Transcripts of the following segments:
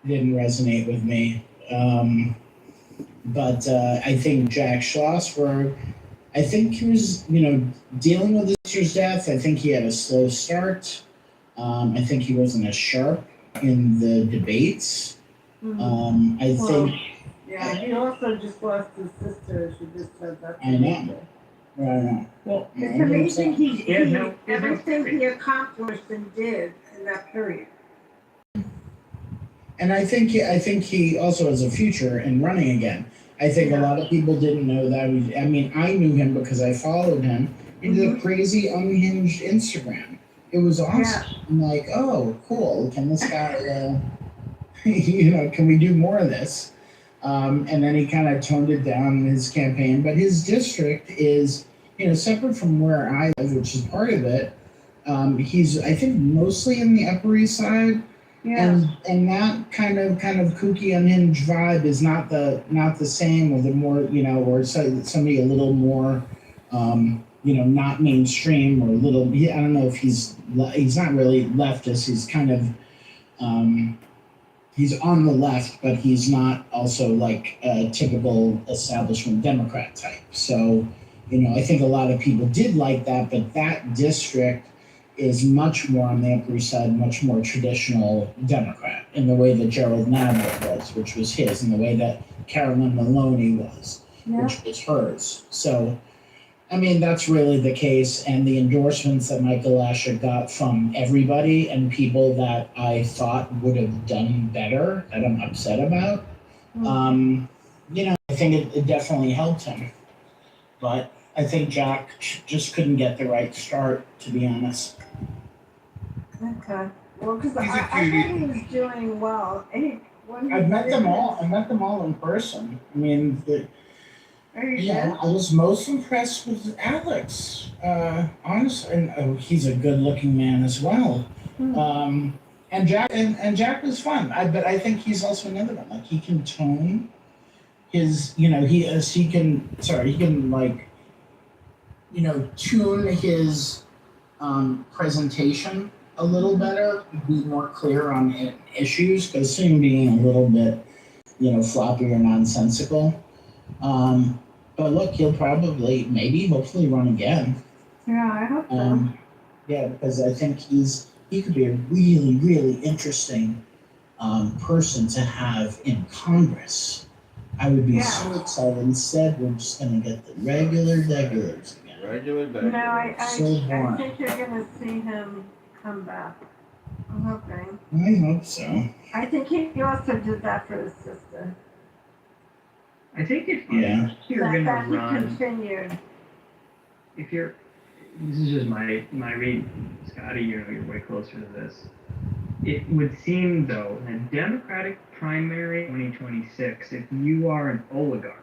didn't resonate with me. But I think Jack Schlossberg, I think he was, dealing with his sister's death. I think he had a slow start. I think he wasn't as sharp in the debates. I think. Yeah, he also just lost his sister. She just said that. I know. I know. Well, it's amazing everything he accomplished and did in that period. And I think he also has a future in running again. I think a lot of people didn't know that. I mean, I knew him because I followed him into the crazy unhinged Instagram. It was awesome. Yeah. I'm like, oh, cool. Can this guy, can we do more of this? And then he kind of toned it down in his campaign. But his district is, separate from where I live, which is part of it. He's, I think, mostly in the Upper East Side. Yeah. And that kind of kooky unhinged vibe is not the same, or the more, or somebody a little more, not mainstream, or a little. I don't know if he's not really leftist. He's kind of he's on the left, but he's not also like a typical establishment Democrat type. So, I think a lot of people did like that, but that district is much more on the Upper East Side, much more traditional Democrat in the way that Gerald Nadler was, which was his, in the way that Carolyn Maloney was, which was hers. So, I mean, that's really the case. And the endorsements that Michael Asher got from everybody and people that I thought would have done better, that I'm upset about, I think it definitely helped him. But I think Jack just couldn't get the right start, to be honest. Okay. Well, because I thought he was doing well. I've met them all. I met them all in person. I mean, I was most impressed with Alex. Honestly, and he's a good-looking man as well. And Jack was fun. But I think he's also another one. Like, he can tone his. He can like, tune his presentation a little better, be more clear on issues, because soon being a little bit, floppy or nonsensical. But look, he'll probably, hopefully run again. Yeah, I hope so. Yeah, because I think he could be a really, really interesting person to have in Congress. I would be so excited. Instead, we're just going to get the regulars again. No, I think you're going to see him come back. I'm hoping. I hope so. I think he also did that for his sister. I think if you're going to run, continued. This is just my read, Scotty. You're way closer to this. It would seem, though, in a Democratic primary 2026, if you are an oligarch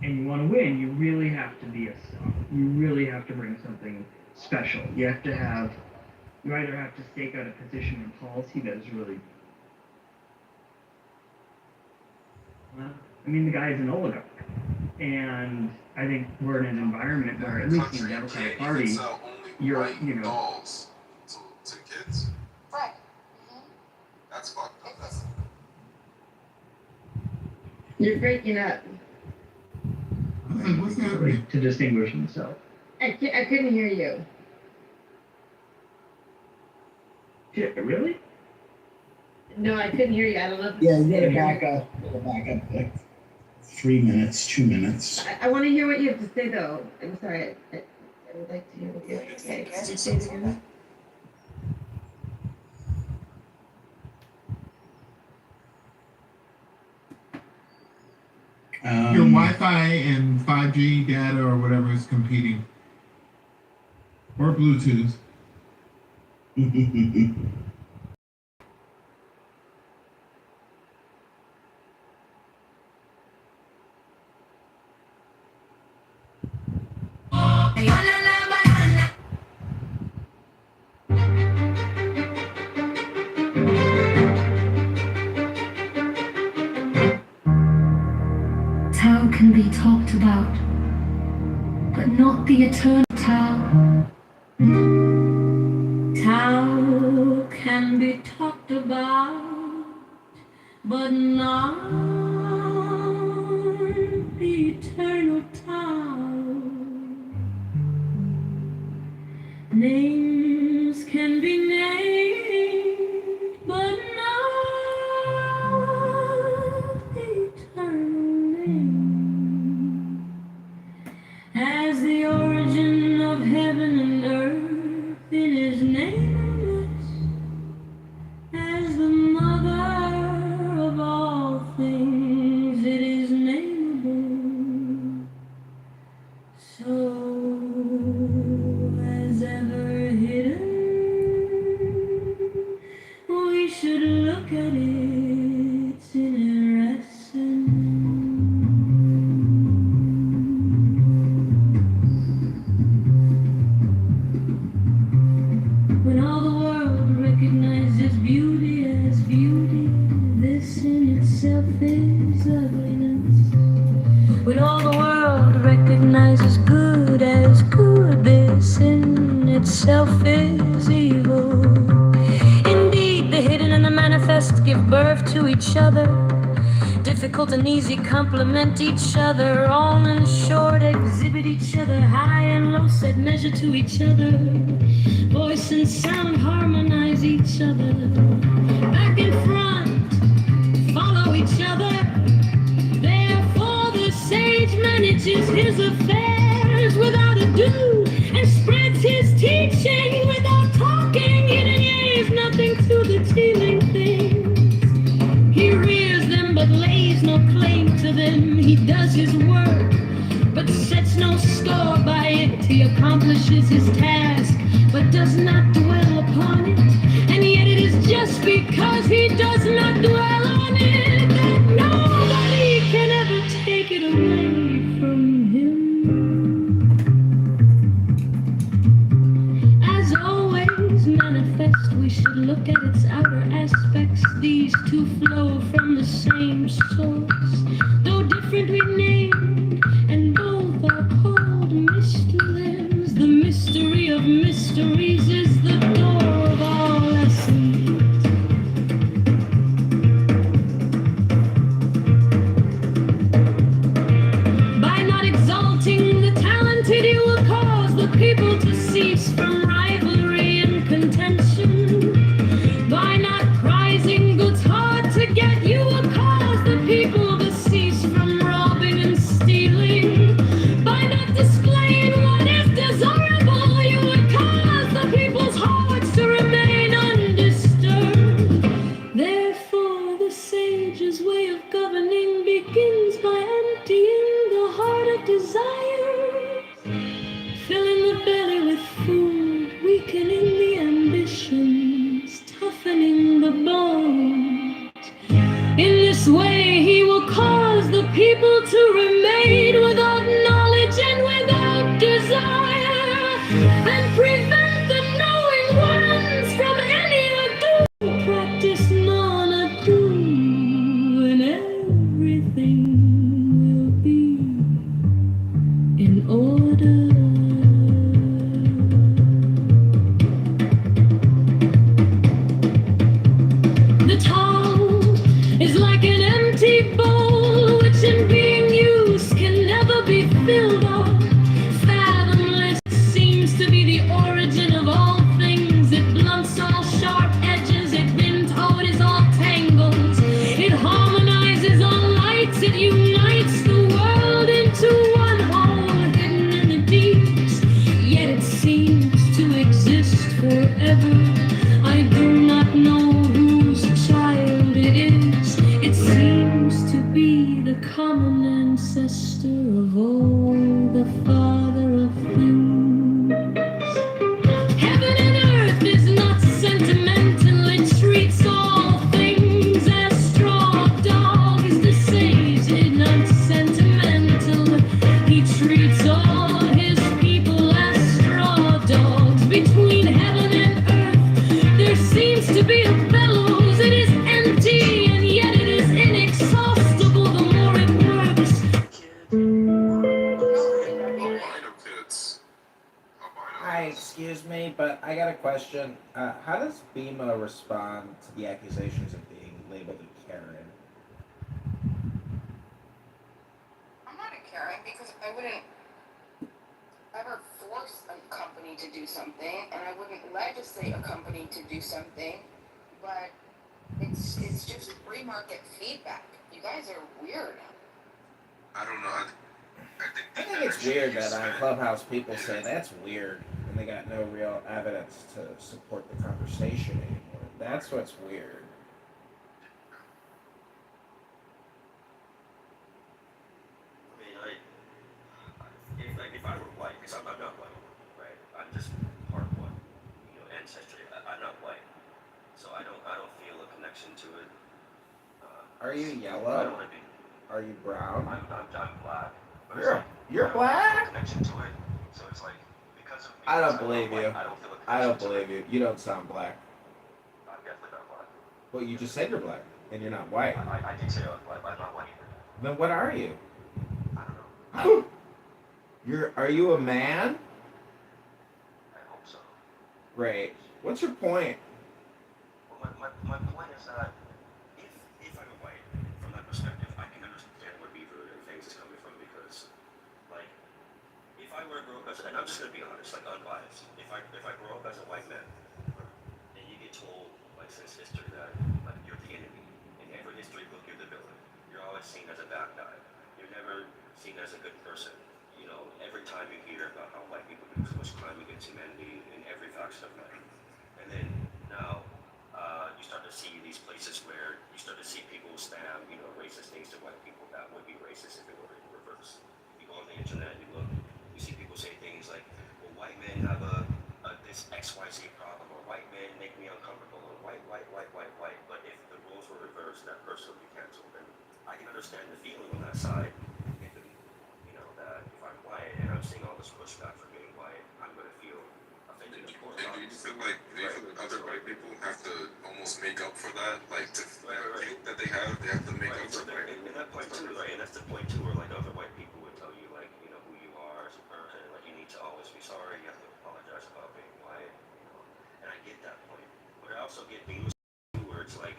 and you want to win, you really have to be a star. You really have to bring something special. You either have to stake out a position in policy that is really. I mean, the guy is an oligarch, and I think we're in an environment where, at least in the Democratic Party, you're. Dolls to kids. Right. That's fucked up. You're breaking up. What's that? To distinguish himself. I couldn't hear you. Yeah, really? No, I couldn't hear you. I don't know. Yeah, you gotta back up. Like 3 minutes, 2 minutes. I want to hear what you have to say, though. I'm sorry. I would like to hear what you have to say. Can I just say it again? Your Wi-Fi and 5G data or whatever is competing. Or Bluetooth. Tao can be talked about, but not the eternal Tao. Tao can be talked about, but not the eternal tower. Names can be named, but not the eternal name. As the origin of heaven and earth, it is nameless. As the mother of all things, it is nameable. So as ever hidden, we should look at its inner essence. When all the world recognizes beauty as beauty, this in itself is ugliness. When all the world recognizes good as good, this in itself is evil. Indeed, the hidden and the manifest give birth to each other. Difficult and easy complement each other. All and short exhibit each other. High and low set measure to each other. Voice and sound harmonize each other. Back and front follow each other. Therefore the sage manages his affairs without ado, and spreads his teaching without talking. Hidden years nothing to the teeming things. He rears them but lays no claim to them. He does his work but sets no store by it. He accomplishes his task but does not dwell upon it. And yet it is just because he does not dwell on it that nobody can ever take it away from him. As always manifest, we should look at its outer aspects. These two flow from the same source, though differently named, and both are called mysteries. The mystery of mysteries is the door of all essence. By not exalting the talented, you will cause the people to cease from rivalry and contention. By not prizing goods hard to get, you will cause the people to cease from robbing and stealing. By not displaying what is desirable, you would cause the people's hearts to remain undisturbed. Therefore, the sage's way of governing begins by emptying the heart of desires, filling the belly with food, weakening the ambitions, toughening the bones. In this way, he will cause the people to remain without knowledge and without desire, and prevent the knowing ones from any ado. Practice non-ado, and everything will be in order. The tongue is like an empty bowl, which in being used can never be filled up. Fathomless seems to be the origin of all things. It blunts all sharp edges. It bends how it is all tangles. It harmonizes all lights. It unites the world into one whole, hidden in the deeps. Yet it seems to exist forever. I do not know whose child it is. It seems to be the common ancestor of all, the father of things. Heaven and earth is not sentimental. It treats all things as straw. Dog is the sage, it not sentimental. He treats all his people as straw dogs. Between heaven and earth, there seems to be a bellows. It is empty, and yet it is inexhaustible. The more it works. Hi, excuse me, but I got a question. How does BEMA respond to the accusations of being labeled a Karen? wouldn't ever force a company to do something, and I wouldn't legislate a company to do something, but it's just free market feedback. You guys are weird. I don't know. I think it's weird that on Clubhouse people say that's weird, and they got no real evidence to support the conversation anymore. That's what's weird. If I were white, because I'm not white, right? I'm just part white, ancestry. I'm not white, so I don't feel a connection to it. Are you I don't yellow? want to be. Are you brown? I'm black. But You're I don't feel a black? connection to it, so it's like because of me. I don't because I'm believe not you. white, I don't feel a I don't connection to believe it. you. You don't sound black. I'm definitely not black. Well, you just said you're black, and you're not white. I did say I was black, but I'm not white either. Then what are you? I don't know. Are you a man? I hope so. Right. What's your point? Well, my point is that if I'm white, from that perspective, I can understand where Beaver and things is coming from because, like, if I were to grow up as, and I'm just gonna be honest, like unbiased, if I grow up as a white man, and you get told, like, since history that, like, you're the enemy, in every history book you're the villain, you're always seen as a bad guy, you're never seen as a good person. Every time you hear about how white people do so much crime against humanity in every faction of life, and then now you start to see these places where you start to see people spam, racist things to white people that would be racist if it were in reverse. You go on the internet, you look, you see people say things like, "Well, white men have this XYZ problem," or "White men make me uncomfortable," or white. But if the roles were reversed, that person would be canceled. And I can understand the feeling on that side. That if I'm white and I'm seeing all this pushback for being white, I'm going to feel offended. And do you feel like other white people have to almost make up for that? Like, that they have to make up for that? And that point too, right? And that's the point too, where like other white people would tell you, like, who you are as a person, like you need to always be sorry, you have to apologize about being white, And I get that point. But I also get things where it's like,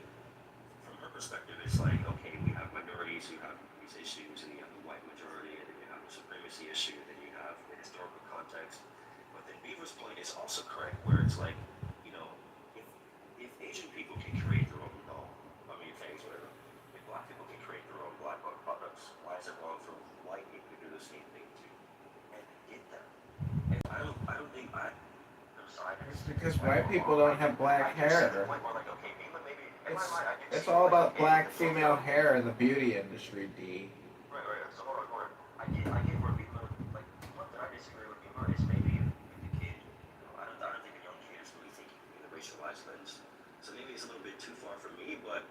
from her perspective, it's like, okay, we have minorities who have these issues, and you have the white majority, and then you have the supremacy issue, and then you have the historical context. But then Beaver's point is also correct, where it's like, if Asian people can create their own things, whatever, if black people can create their own black-owned products, why is it wrong for white people to do the same thing too? And I get that. And I don't think It's because white people don't have black hair. It's all about black female hair in the beauty industry, D. Right. So hold on. I get where people are, like, one thing I disagree with people is maybe with the kid. I don't think a young kid is really thinking in the racialized lens. So maybe it's a little bit too far for me, but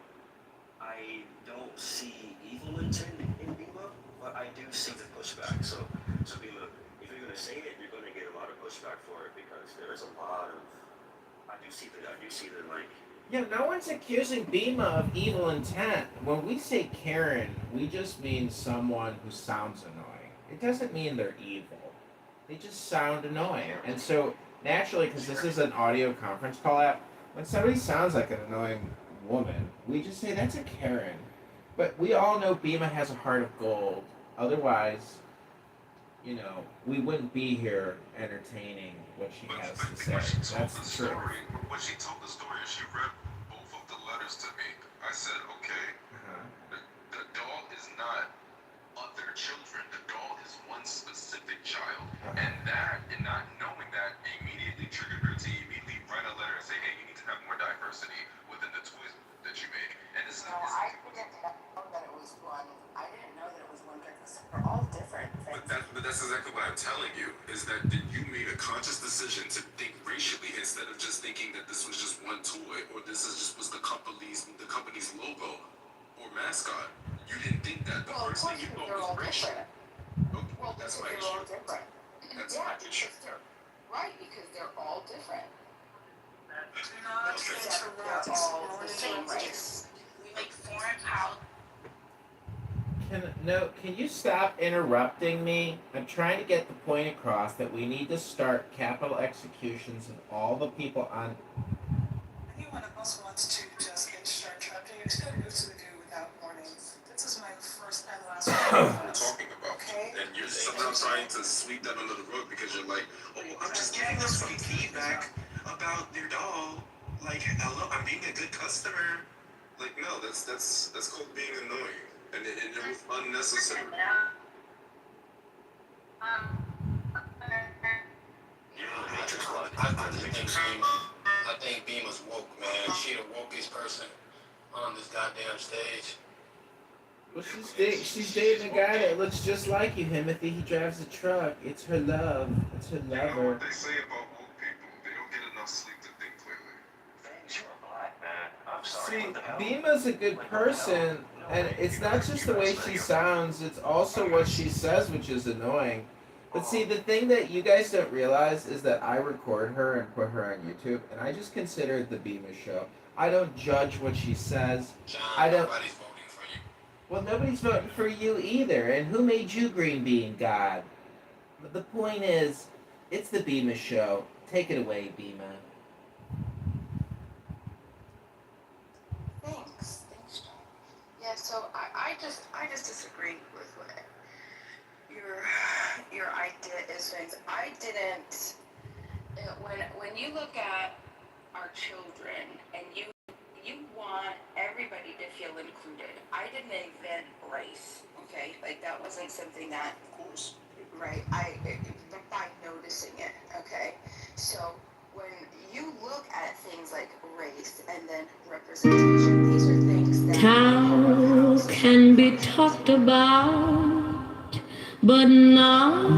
I don't see evil intent in Bima, but I do see the pushback. So Bima, if you're gonna say it, you're gonna get a lot of pushback for it because there is a lot of. I do see the like. Yeah, no one's accusing Bima of evil intent. When we say Karen, we just mean someone who sounds annoying. It doesn't mean they're evil. They just sound annoying. And so, naturally, because this is an audio conference call app, when somebody sounds like an annoying woman, we just say that's a Karen. But we all know Bima has a heart of gold. Otherwise, we wouldn't be here entertaining what she has to say. That's the truth. When she told the story, she read both of the letters to me. I said, okay, the doll is not other children. The doll is one specific child. And not knowing that immediately triggered her to immediately write a letter and say, hey, you need to have more diversity within the toys that you make. And it's No, I didn't know that it was one. I didn't know that it was one because we're all different. But that's exactly what I'm telling you, is that you made a conscious decision to think racially instead of just thinking that this was just one toy or this was the company's logo or mascot. You didn't think that. The first thing you thought was racial. Okay, Well, that's because my they're all issue. different. That's Yeah, my issue. because they're all different. Not They're all the same race. We make foreign power. Can you stop interrupting me? I'm trying to get the point across that we need to start capital executions of all the people on. Anyone else wants to just start interrupting, you're just going to move to the goo without warning. This is my first and last one. We're talking about Okay. And you're sometimes trying to sweep that under the rug because you're like, oh, well, I'm just giving them some feedback about your doll. Like, hello, I'm being a good customer. Like, no, that's called being annoying, and it was unnecessary. I think Beamer's woke, man. She the wokest person on this goddamn stage. Well, she's dating a guy that looks just like you, Timothy. He drives a truck. It's her love. It's her You know lover. what they say about woke people? They don't get enough sleep to think clearly. Thanks, you're black, man. I'm sorry. See, What the hell? Bima's a good person, and it's not just the way she sounds, it's also what she says, which is annoying. But see, the thing that you guys don't realize is that I record her and put her on YouTube, and I just consider it the Bima show. I don't judge what she says. John, I don't. nobody's voting for you. Well, nobody's voting for you either, and who made you Green Bean God? But the point is, it's the Bima show. Take it away, Bima. Thanks, John. Yeah, so I just disagree with what your idea is. Things I didn't. When you look at our children and you want everybody to feel included. I didn't invent race. Okay, like that wasn't something that. Of course. Right. By noticing it. Okay, so. When you look at things like race and then representation, these are things that Tao can be talked about, but not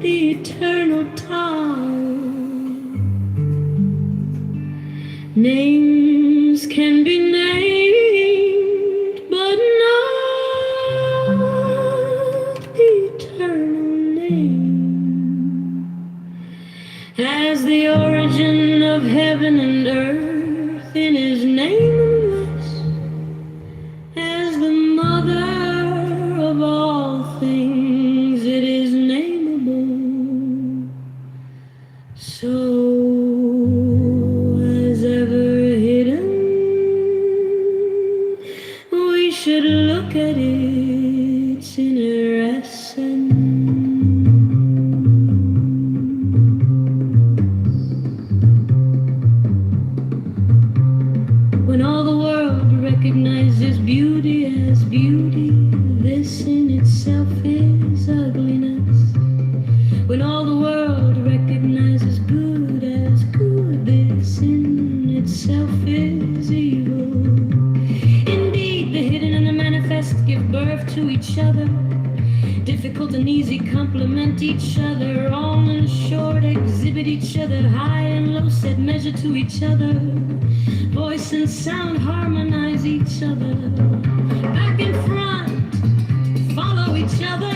the eternal Tao. Names can be named, but not the eternal name. As the origin of heaven and earth in his nameless, as the mother of all things it is nameable, so as ever hidden, we should look at its inner essence. When all the world recognizes beauty as beauty, this in itself is ugliness. When all the world recognizes good as good, this in itself is evil. Indeed, the hidden and the manifest give birth to each other. Difficult and easy complement each other. Long and short exhibit each other. High and low set measure to each other. Voice and sound harmonize each other. Back and front follow each other.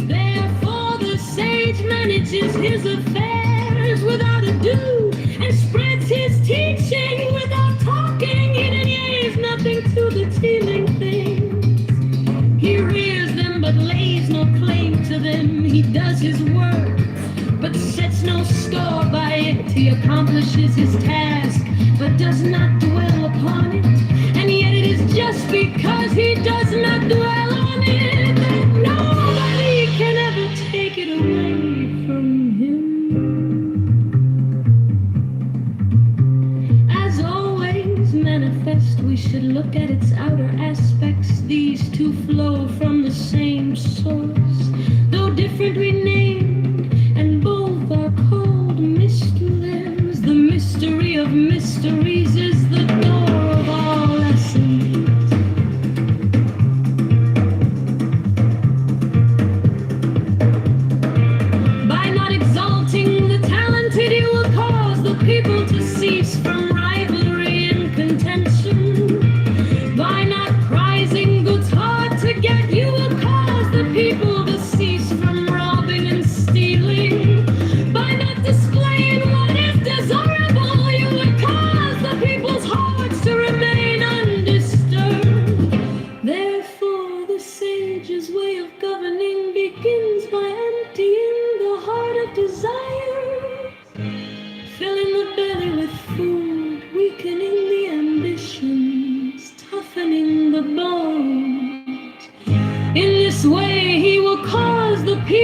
Therefore the sage manages his affairs without ado and spreads his teaching without talking. He denies nothing to the teeming things. He rears them but lays no claim to them. He does his work but sets no store by it. He accomplishes his task but does not dwell upon it. And yet it is just because he does not dwell on it that nobody can ever take it away from him. As always manifest, we should look at its outer aspects. These two flow from the same source, though differently named, and both are called mysteries. The mystery of mysteries is the door of all essence. By not exalting the talented, you will cause the people to cease from rivalry and contention. By not prizing goods hard to get, you will cause the people to cease from robbing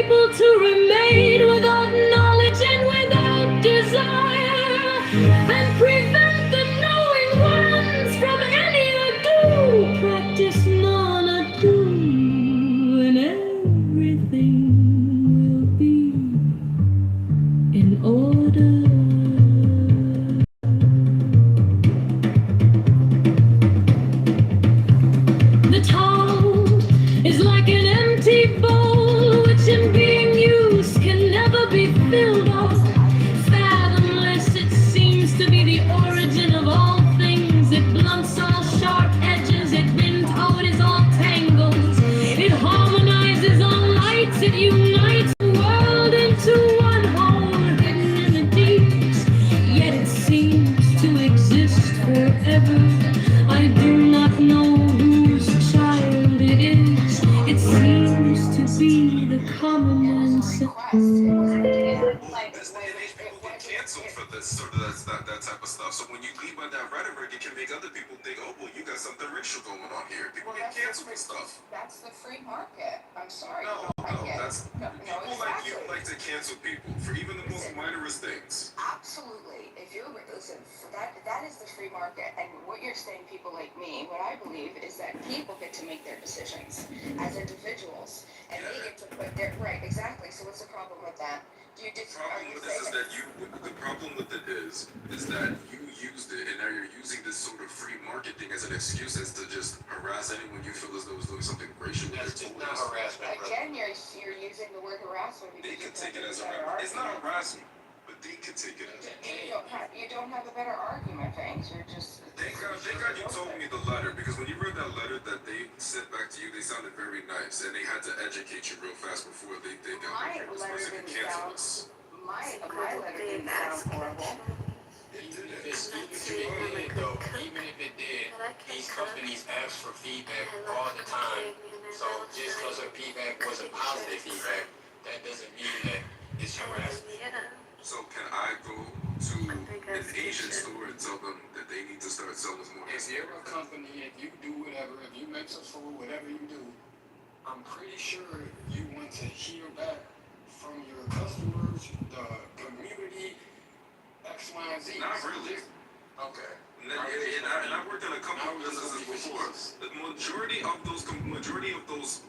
people to remain without knowledge and without desire, and prevent the knowing ones from any ado. Practice none ado, and everything will be in order. The town is like an empty bowl, which in being used can never be filled up. Fathomless, it seems to be the origin of all things. It blunts all sharp edges, it bends how it is all tangled. It harmonizes all lights, it unites the world into one whole, hidden in the deeps. Yet it seems to exist forever. I do not know whose child it is. It seems to be the common man's. This day and age, people get canceled for this sort of that type of stuff. So when you lead by that rhetoric, it can make other people think, oh, well, you got something racial going on here. People get canceled for stuff. That's the free market. I'm sorry. No, that's people like you exactly. like to cancel people for even the most minorest things. Absolutely. If you listen, that is the free market. And what you're saying, people like me, what I believe is that people get to make their decisions as individuals, and they get to put their right. Exactly. So what's the problem with that? Do you The problem with this is that the problem with it is that you used it, and now you're using this sort of free market thing as an excuse as to just harass anyone you feel as though is doing something racial with That's their just not toys. harassment, brother. Again, you're using the word harassment. They because can take you it as have a better it's not argument. harassment, but they can take it as. You don't have a better argument, thanks. You're just. Thank God you told me the letter, because when you read that letter that they sent back to you, they sounded very nice, and they had to educate you real fast before they got My this letter person can didn't cancel sound. us. My letter didn't sound horrible. Even if it did, though, even if it did, these companies ask for feedback all the time. So just because her feedback wasn't positive feedback, that doesn't mean that it's harassment. So can I go to an Asian store and tell them that they need to start selling more? If you're a company, if you do whatever, if you make some food, whatever you do, I'm pretty sure you want to hear back from your customers, the community, X, Y, and Z. Not really. Okay. And I worked in a couple of businesses before. The majority of those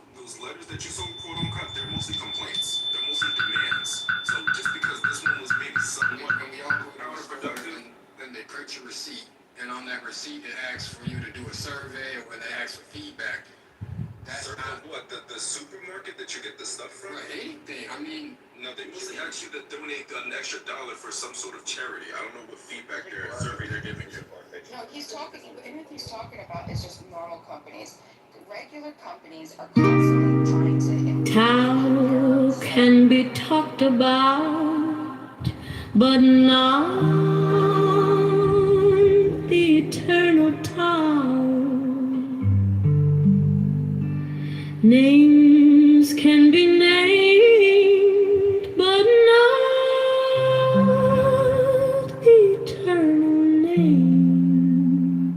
letters that you saw, quote unquote, they're mostly complaints. They're mostly demands. So just because this one was maybe somewhat counterproductive, then they print your receipt, and on that receipt it asks for you to do a survey, or when they ask for feedback. That's not what the supermarket that you get the stuff from. for anything. I mean, No, they mostly ask you to donate an extra $1 for some sort of charity. I don't know what feedback survey they're giving you. No, everything he's talking about is just normal companies. The regular companies are constantly trying to. Tao can be talked about, but not the eternal Tao. Names can be named, but not the eternal name.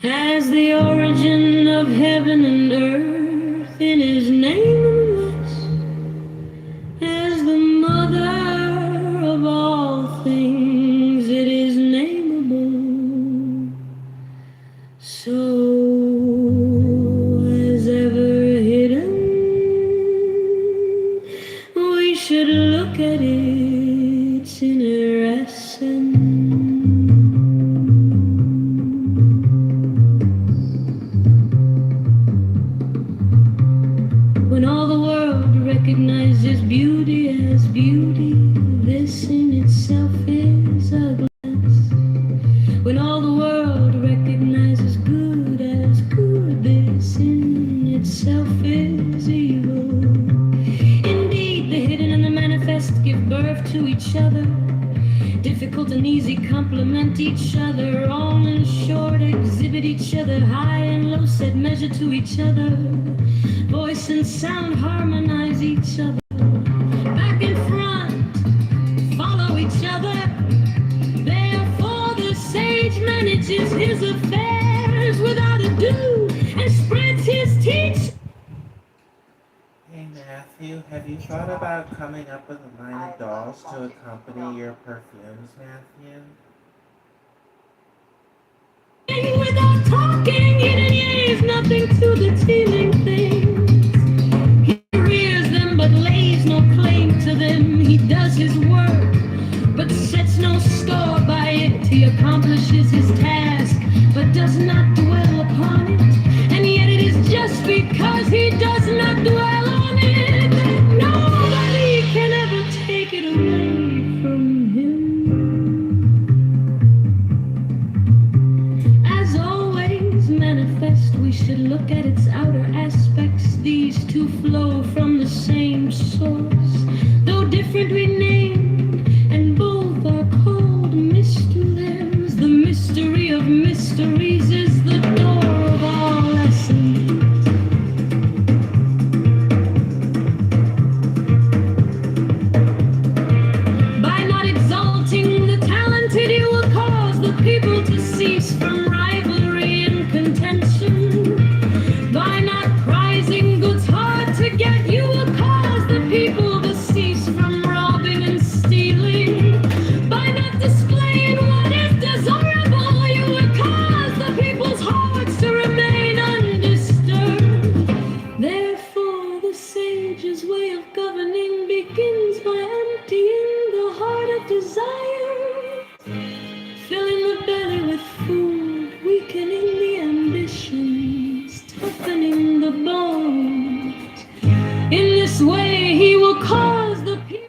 As the origin of heaven and earth, it is nameless. As the mother of all things, it is nameable. So as ever hidden, we should look at its inner essence. When all the world recognizes beauty as beauty, this in itself is ugliness. When all the world recognizes good as good, this in itself is evil. Indeed, the hidden and the manifest give birth to each other. Difficult and easy complement each other. All in short exhibit each other. High and low set measure to each other. Voice and sound harmonize each other. Back and front follow each other. Therefore the sage manages his affairs without ado and spreads his teaching. Hey man, Matthew, have you thought about coming up with a line of dolls to accompany your perfumes, Matthew? Without talking, he is nothing to the teeming things. He rears them but lays no claim to them. He does his work but sets no store by it. He accomplishes his task but does not dwell upon it. And yet it is just because he does not dwell on it that nobody can ever take it away from him. As always manifest, we should look at its outer aspects. These two flow from the same source, though different we name, and both are called mysteries. The mystery of mysteries is the door of all essence. By not exalting the talented, you will cause the people to cease from rivalry and contention. By not prizing goods hard to get, you will cause the people to cease from robbing and stealing. By not displaying what is desirable, you will cause the people's hearts to remain undisturbed. Therefore, the sage's way of governing begins by emptying the heart of desire, filling the belly with food, weakening the ambitions, toughening the bones. In this way, he will cause the people.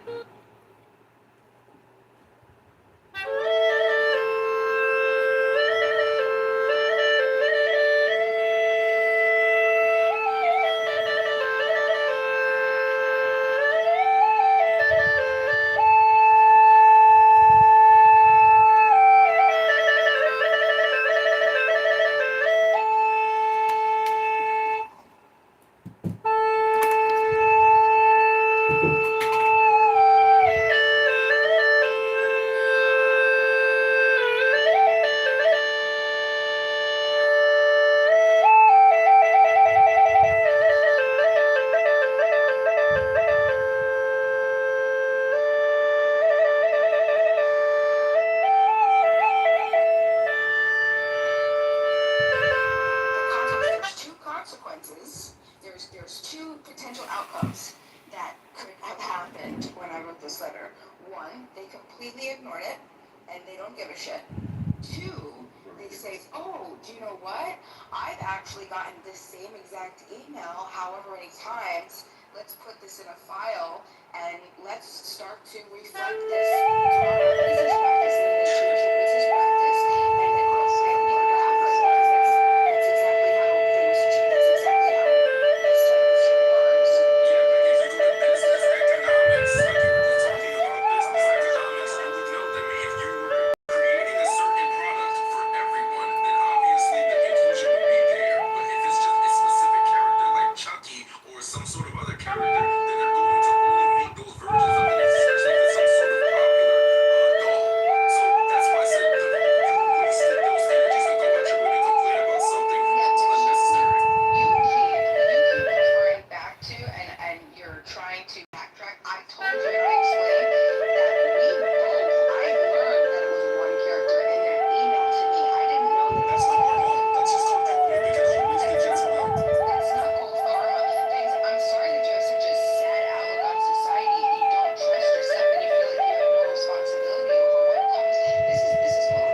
There's two consequences. There's two potential outcomes that could have happened when I wrote this letter. One, they completely ignored it and they don't give a shit. Two, they say, oh, do you know what? I've actually gotten this same exact email however many times. Let's put this in a file and let's start to reflect this to our business practice and the nature of business practice. And then also, I don't want to laugh because that's exactly how things should, that's exactly how this type of shit works. Yeah, but if you go to business economics, like you were just talking about business economics, you would know that if you were creating a certain product for everyone, then obviously the inclusion would be there. But if it's just a specific character like Chucky or some sort of other character, then they're going to only make those versions of it, especially if it's some sort of popular doll. So that's why I said you wasted those energies to go at your root and complain about something that was unnecessary. You keep referring back to and you're trying to backtrack. I told you and I explained that we both, I learned that it was one character in their email to me. I didn't know that. That's not normal. That's just called karma because you wasted your time. That's not called karma. Guys, I'm sorry that you have such a sad outlook on society. You don't trust yourself and you feel like you have no responsibility over what comes. This is what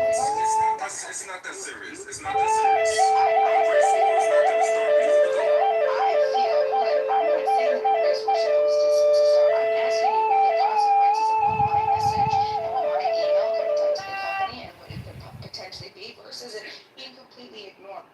It's not that serious. It's not that serious. Race war is not going to start because of the doll. I feel like I'm not saying that the race was supposed to start. I'm asking you what the consequences of what my message and what my email could have done to the company and what it could potentially be versus it being completely ignored.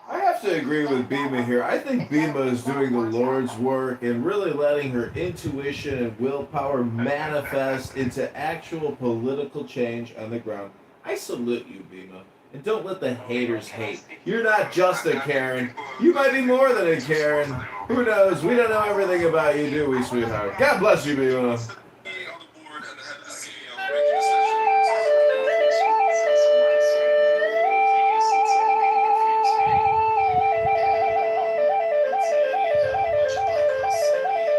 I have to agree with Bima here. I think Bima is doing the Lord's work and really letting her intuition and willpower manifest into actual political change on the ground. I salute you, Bima. And don't let the haters hate. You're not just a Karen. You might be more than a Karen. Who knows? We don't know everything about you, do we, sweetheart? God bless you, Bima. Being on the board and the head of the CEO making decisions. Let's say a bunch of black girls send me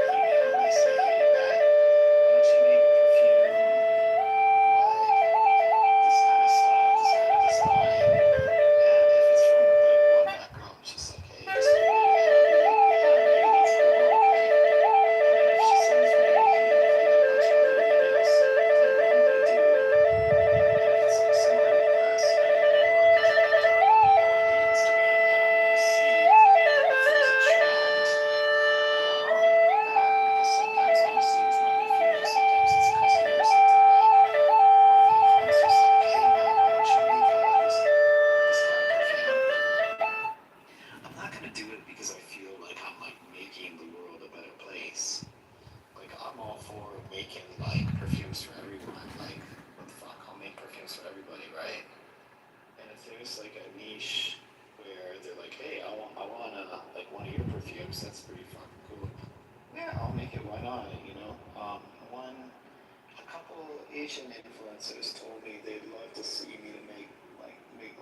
Asian influencers told me they'd love to see me to make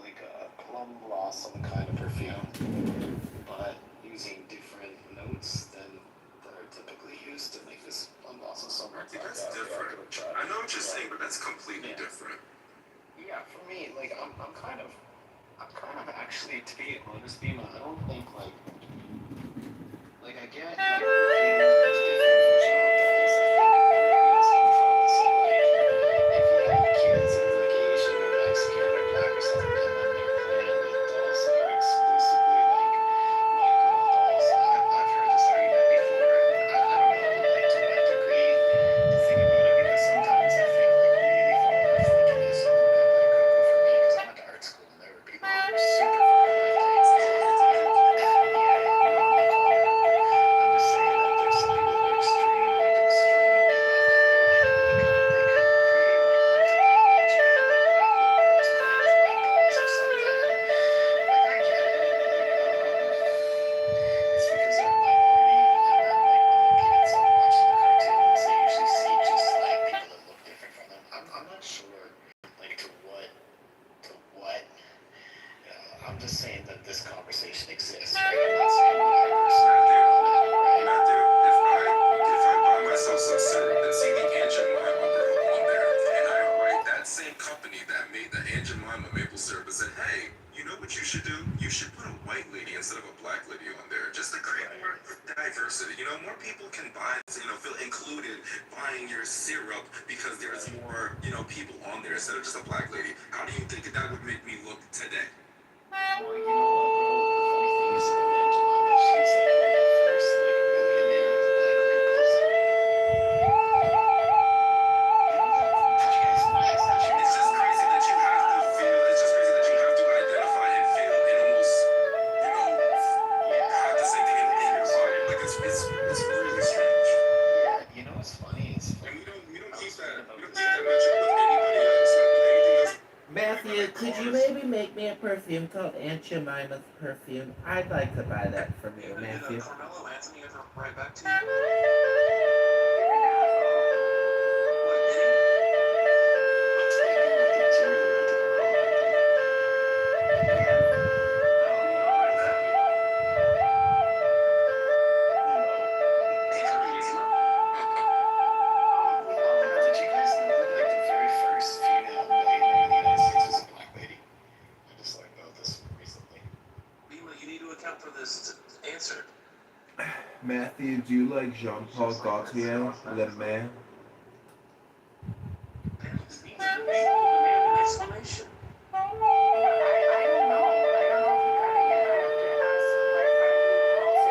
like a plum blossom kind of perfume, but using different notes than that are typically used to make this plum blossom. So That's different. I know what you're saying, but that's completely different. Yeah, for me, like I'm kind of actually, to be honest, Bima, I don't think like I get like perfume, there's different functionalities. If you have kids and like Asian or Mexican or black or something, and then they're playing with dolls that are exclusively like girl dolls. I've heard this argument before. I don't know like to what degree to think about it, because sometimes I feel like really far left thinking is a little bit like cuckoo for me, because I went to art school and there were people who were super far left. I'm just saying that there's some people that are extremely left, and they could create like balls or something. Like I get it. It's because they're a minority, and then like when the kids are watching the cartoons, they usually see just like people that look different from them. I'm not sure like to what. I'm just saying that this conversation exists. Right? I'm not saying that I personally right? Matthew, if I buy myself some syrup and see the Aunt Jemima girl on there, and I write that same company that made the Aunt Jemima maple syrup and said, hey, you know what you should do? You should put a white lady instead of a black lady on there, just to create more diversity. You know, more people can buy, feel included buying your syrup because there's more, people on there instead of just a black lady. How do you think that would make me look today? Well, you know what, bro? The funny thing is about Aunt Jemima, she's like one of the first like millionaire black pickles. It's just crazy that you have to feel. It's just crazy that you have to identify and feel and almost, have the same thing in your body. Like it's really strange. Yeah, you know what's funny is, and we don't keep that metric with anybody else. Like with anything else. Matthew, could you maybe make me a perfume called Aunt Jemima's perfume? I'd like to buy that from you, Matthew. Did Carmelo Anthony ever write back to you? Did you guys know that like the very first female millionaire in the United States was a black lady? I just learned about this recently. Bima, you need to account for this answer. Matthew, do you like Jean-Paul Gaultier, Le Man? Exclamation. I don't know. I don't know if he got it yet. I have to ask my friend who calls him. She calls in.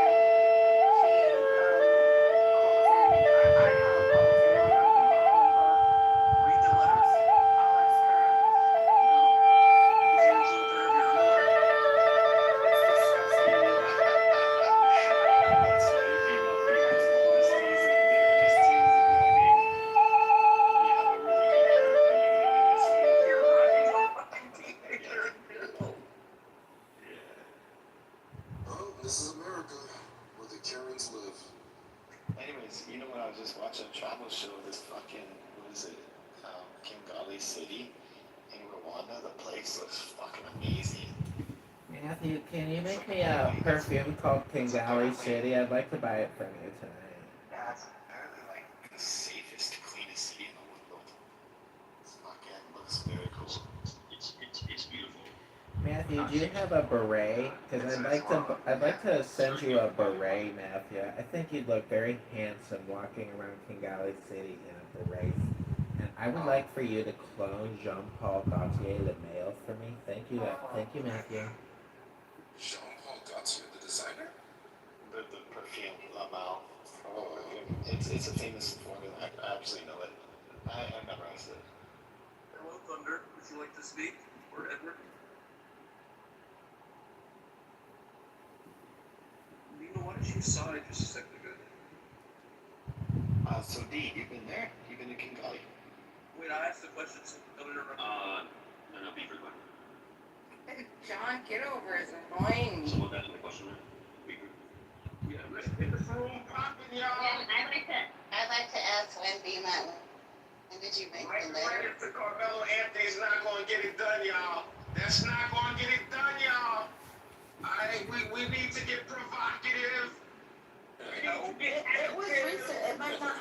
I haven't called him. I'm not gonna call him, but Read the letter. I'll ask her. Did you include her in your letter? It's disgusting. That's funny. People were just teasing. They were just teasing. I mean, you have a really good hair, but You're right. Oh, this is America, where the Karens live. anyways, you know what? I was just watching a travel show of this fucking, what is it? Kigali City in Rwanda. The place looks fucking amazing. Matthew, can you make me a perfume called Kingali City? I'd like to buy it from you tonight. Yeah, it's apparently like the safest, cleanest city in the world. It's fucking looks very cool. It's beautiful. Matthew, do you have a beret? Because I'd like to send you a beret, Matthew. I think you'd look very handsome walking around Kingali City in a beret. And I would like for you to clone Jean-Paul Gaultier Le Male for me. Thank you, Matthew. Jean-Paul Gaultier, the designer? The perfume, La Mal. It's a famous formula. I actually know it. I memorized it. Hello, Thunder. Would you like to speak? Or Edward? Lena, why don't you sigh just a second ago? So D, you've been there? You've been to Kigali? Wait, I asked the question, so no, no, Beaver, go ahead. John Kitover is annoying me. Someone back in the question there? Beaver? Yeah, let's get this room popping, y'all. I'd like to ask when Bima, when did you make Mike the letter? Reyes to Carmelo Anthony's not going to get it done, y'all. That's not going to get it done, y'all. Alright, we need to get provocative. It was recent. It might not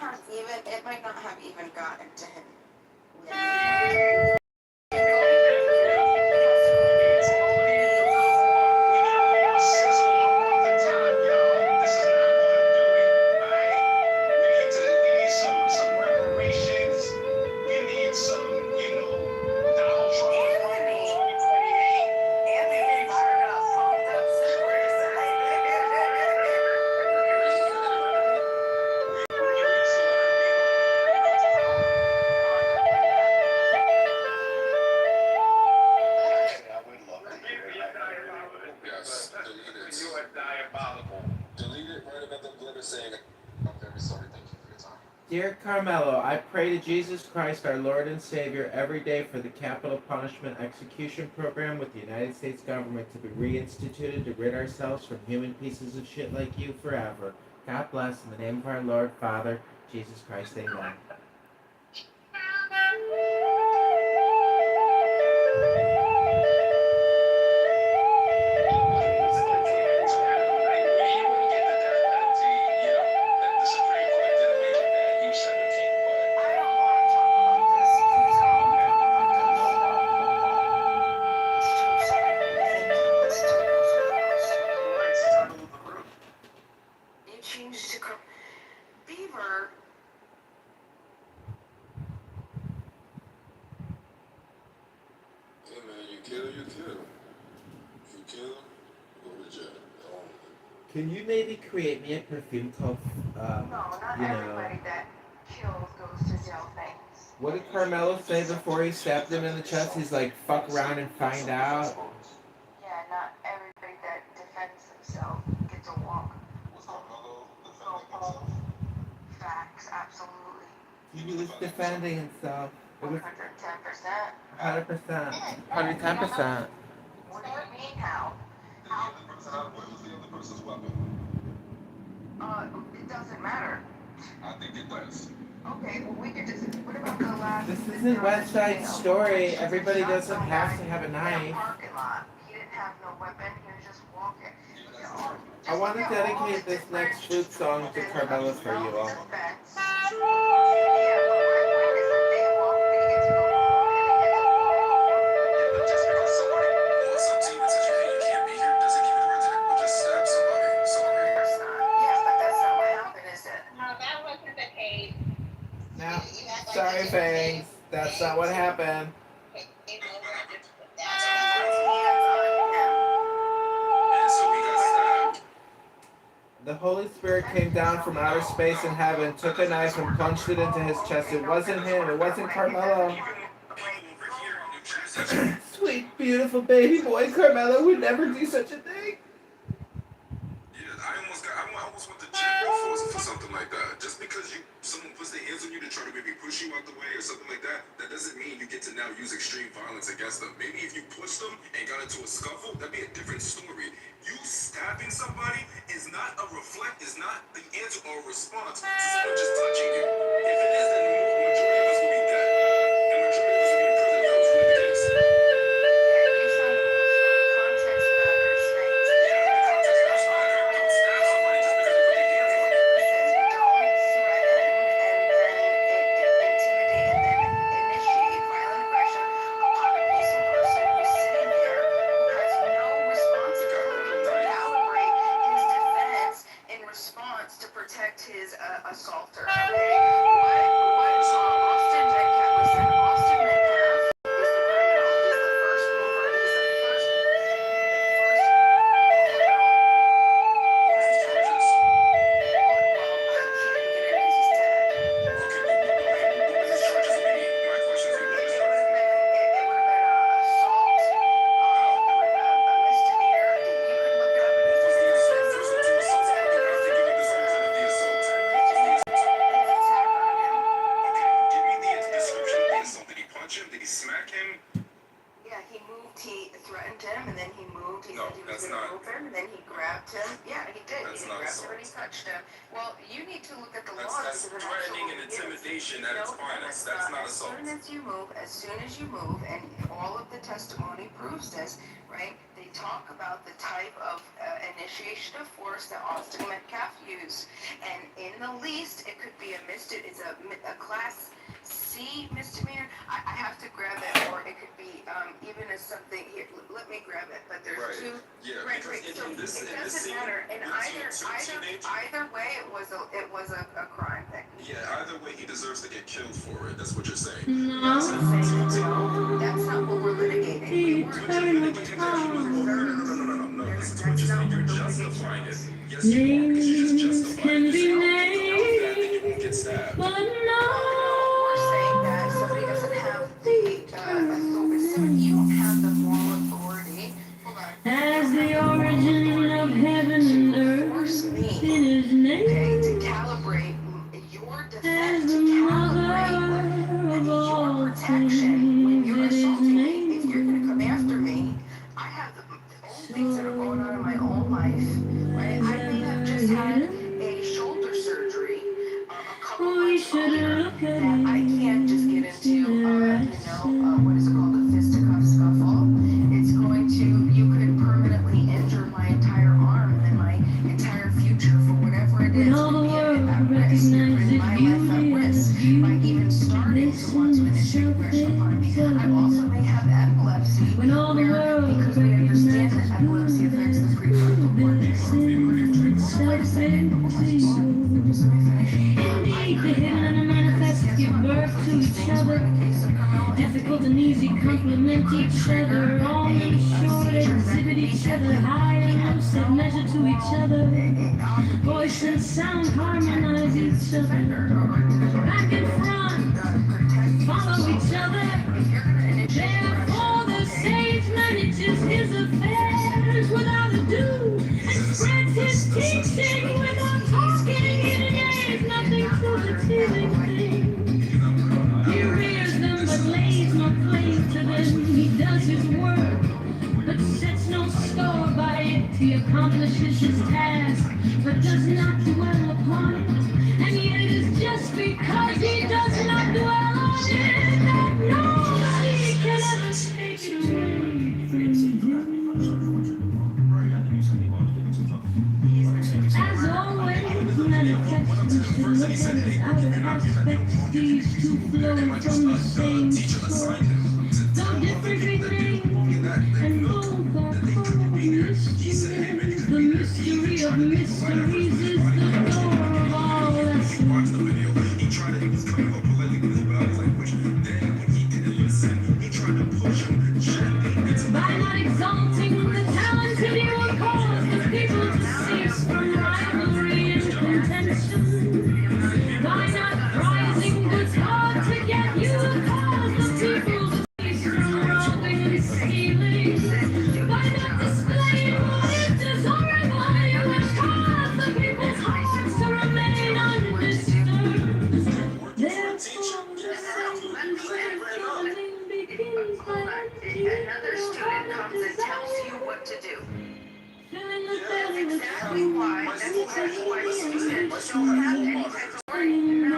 have even gotten to him. Yet. Yes, delete it. You are diabolical. Delete it, write another letter saying, I'm very sorry, thank you for your time. Dear Carmelo, I pray to Jesus Christ, our Lord and Savior, every day for the capital punishment execution program with the United States government to be reinstituted to rid ourselves from human pieces of shit like you forever. God bless, in the name of our Lord, Father, Jesus Christ, amen. Beaver. Hey man, you kill, you kill. If you kill, you go to jail. Can you maybe create me a perfume called, No, not everybody that kills goes to jail, thanks. What did Carmelo say before he stabbed him in the chest? He's like, fuck around and find out. Yeah, not everybody that defends himself gets a walk. Was Carmelo defending himself? Facts, absolutely. He was defending himself. It was 110%. 100%. 110%. What do you mean, how? What was the other person's weapon? It doesn't matter. I think it does. Okay, well, we could just, what about the last... This isn't West Side Story. Everybody doesn't have to have a knife. Parking lot. He didn't have no weapon. He was just walking. I want to dedicate this next flute song to Carmelo for you all. Just because somebody walks up to you and says, hey, you can't be here, doesn't give you the right to just stab somebody. Sorry. Yes, but that's not what happened, is it? No, that wasn't the case. Now, sorry, Fangs. That's not what happened. And so we got stabbed. The Holy Spirit came down from outer space in heaven, took a knife and punched it into his chest. It wasn't him. It wasn't Carmelo. Sweet, beautiful baby boy Carmelo would never do such a thing. Yeah, I almost went to jail for something like that. Just because someone puts their hands on you to try to maybe push you out the way or something like that, that doesn't mean you get to now use extreme violence against them. Maybe if you pushed them and got into a scuffle, that'd be a different story. You stabbing somebody is not the answer or a response to someone just touching you. If it is, then the majority of us will be dead. And the majority of us will be in prison if that was really the case. To protect his assaulter. Okay? What didn't move him, and then he grabbed him. Yeah, he did. He grabbed him and he touched him. Well, you need to look at the law. That's threatening and intimidation at its finest. That's not assault. As soon as you move, and all of the testimony proves this, right? They talk about the type of initiation of force that Austin Metcalf used, and in the least, it could be it's a class C misdemeanor. I have to grab it, or it could be even as something here. Let me grab it. But there's two. Yeah, Right. because So in this doesn't matter. And either way, it was a crime thing. yeah, either way, he deserves to get killed for it. That's what you're saying. No. That's not what we're litigating. We weren't No. That's what you're saying. You're justifying it. Yes, Names can be that named, you won't get stabbed. but We're saying that somebody doesn't have the authority. You don't have the moral authority. Hold on. as the origin of heaven and earth in his name, Okay, to calibrate your as defense, the to mother calibrate of your all protection when things, you're it is assaulting me. named. If you're gonna come after me, I have the own things that are going on in my own life. Right? I may have just had a shoulder surgery a couple months earlier that I can't just get into what is it called, a fisticuff scuffle. It's going to, you could permanently injure my entire arm and then my entire future for whatever it is All the would be world at risk, recognizes putting my life at risk by even starting to want to initiate aggression upon me. I also may have epilepsy, When all the where, world because we understand that epilepsy recognizes affects the prefrontal cortex. Wait a second. Just let me finish. indeed, the hidden and the manifest give birth to each other. Difficult and easy complement each other. All men short exhibit each other. High and low set measure to each other. Voice and sound harmonize each other. Back and front follow each other. Therefore the sage manages his affairs without ado and spreads his teaching without talking. It is nothing to the teasing thing. He rears them but lays no claim to them. He does his work but sets no store by it. He accomplishes his task but does not dwell upon it. And yet it is just because he does not dwell on it that nobody can ever take it away from him. As always, manifestations should look at its outer aspects. These two flow from the same source. Though different names, and both are called mysteries. The mystery of mysteries is the door of all lessons. By not exalting the talented, you will cause the people to cease from rivalry and contention. By not prizing goods hard to get, you will cause the people to cease from robbing and stealing. By not displaying what is desirable, you will cause the people's hearts to remain undisturbed. Therefore, Another student comes and tells you what to do. That's exactly why. That's exactly why students don't have any type of warning.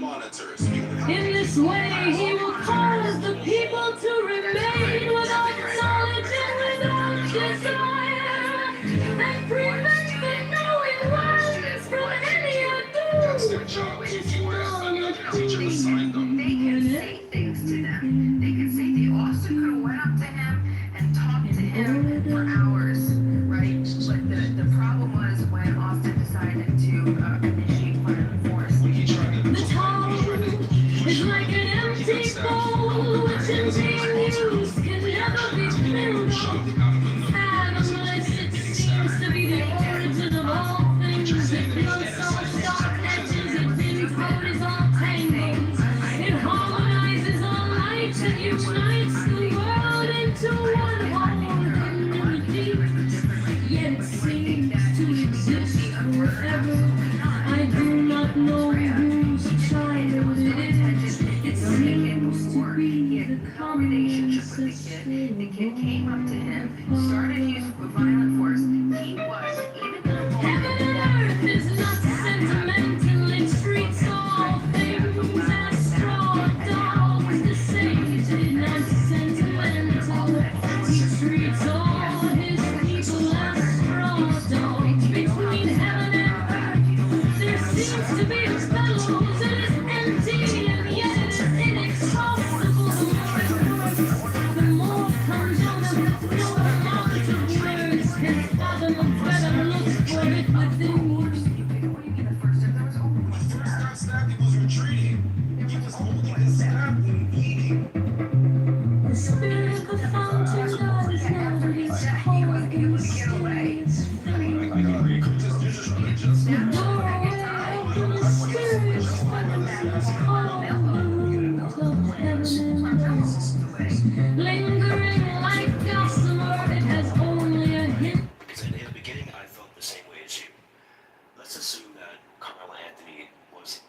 Monitors. in this way, he will cause the people to remain without knowledge and without desire, and prevent the knowing ones from any ado. That's their job. Another teacher assigned them. They can say things to them. They can say the officer could have went up to him and talked to him for hours, right? But the problem was when Austin decided to initiate violent force. The tone is like an empty bowl, which in being used can never be filled up. Fathomless, it seems to be the origin of all things. It flows so dark edges, it encodes all tangles. It harmonizes all lights and unites the world into one whole unity. Yet it seems to exist forever. I do not know whose child it is. It seems to be the combination relationship with the kid. The kid came up to him, started using violent force. He was, even though Heaven and earth is not sentimental, it treats all things as straw dogs. The sage is not sentimental, he treats all his people as straw dogs. Between heaven and earth, there seems to be a bellows that is empty, and yet it is inexhaustible. The more it comes out of it, no amount of words can fathom a better look for it within you. When he first got stabbed, he was retreating. He was holding his stab wound bleeding. The spirit of the fountain god is now his cold and mysterious flame. The doorway open, the spirit all of heaven and earth. Lingering like gossamer, it has only a hint. Because in the beginning, I felt the same way as you. Let's assume that Carmelo Anthony was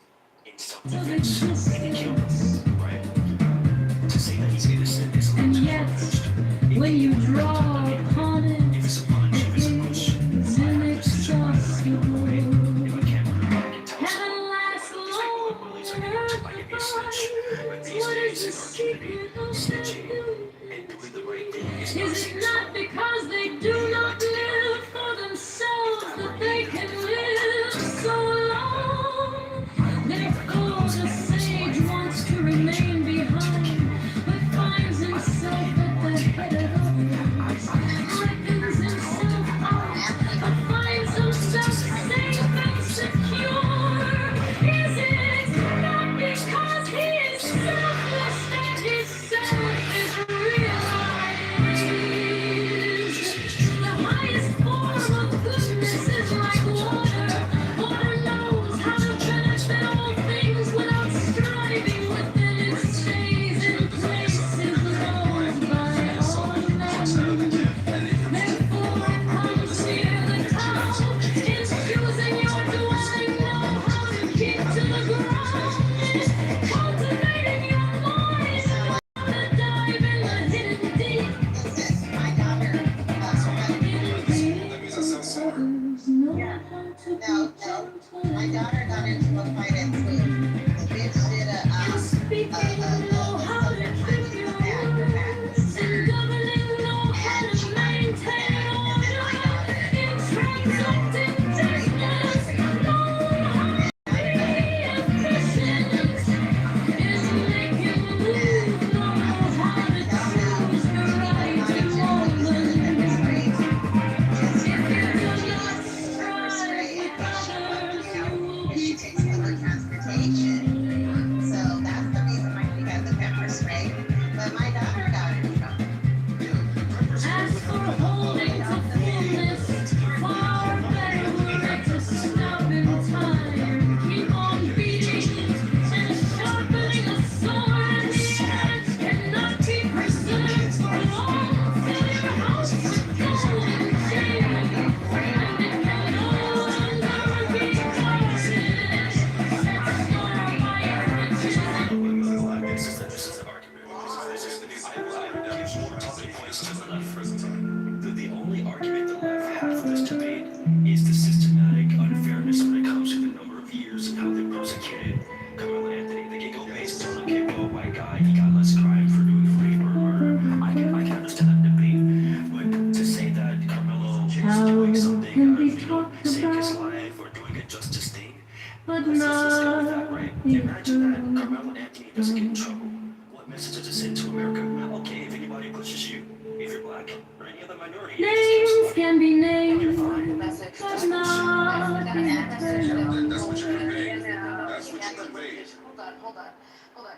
in self-defense and he killed him, right? To say that he's innocent is a And little yet, too when you draw upon it, If it's a punch, if it's a push, it's I have a decision whether I can inexhaustible. run away. If I can't run away, I can tell Heaven someone. lasts Take bullet long bullies, I and can earth be a snitch. But these What days is the in our community, secret of snitching their and doing the right thing is not Is seen it as not wrong. because they do not live for themselves that they can live so long? Therefore, the sage wants to remain behind, but finds himself at the head of others, reckons himself out, but finds himself safe and secure. Is it not because he is selfless that his self is realized? The highest form of goodness is like water. Water knows how to benefit all things without striving within it, stays in place, is loved by all men. Therefore it comes near the top, is choosing your dwelling, know how to keep to the ground, cultivating your mind, how to dive in the hidden deep. my daughter, That means I sound similar. no, my daughter got into a fight at school. The bitch did Know how to keep your words, and governing know how to maintain order, in transacting justice, know how to be efficient, in making moves, know how to choose the right moment. If you do not strive with others, you will she be takes public transportation. So that's the reason why she got the pepper spray. But my daughter got in trouble. As for holding to fullness, far better were it to stop in time. Keep on beating and sharpening a sword. The edge cannot be preserved for long. Fill your house with gold and shame, and it can no longer be guarded. Set store by your riches. This is an argument. I would give more talking points to the left for the time. The only argument the left have for this debate is the systematic unfairness when it comes to the number of years and how they persecuted Carmelo Anthony. They can go based on, okay, well, white guy, he got less crime for doing rape or murder. I can understand that debate. But to say that Carmelo is doing something Can out be of, talked saving his about, life or doing a justice thing, but let's go with that, not right? be Imagine that true. Carmelo Anthony doesn't get in trouble. What message does it send to America? Okay, if anybody pushes you, if you're black or any other minority, you Names just can be and you're named, fine. but not be eternal. That's what you're conveying. That's what you're conveying. Hold on.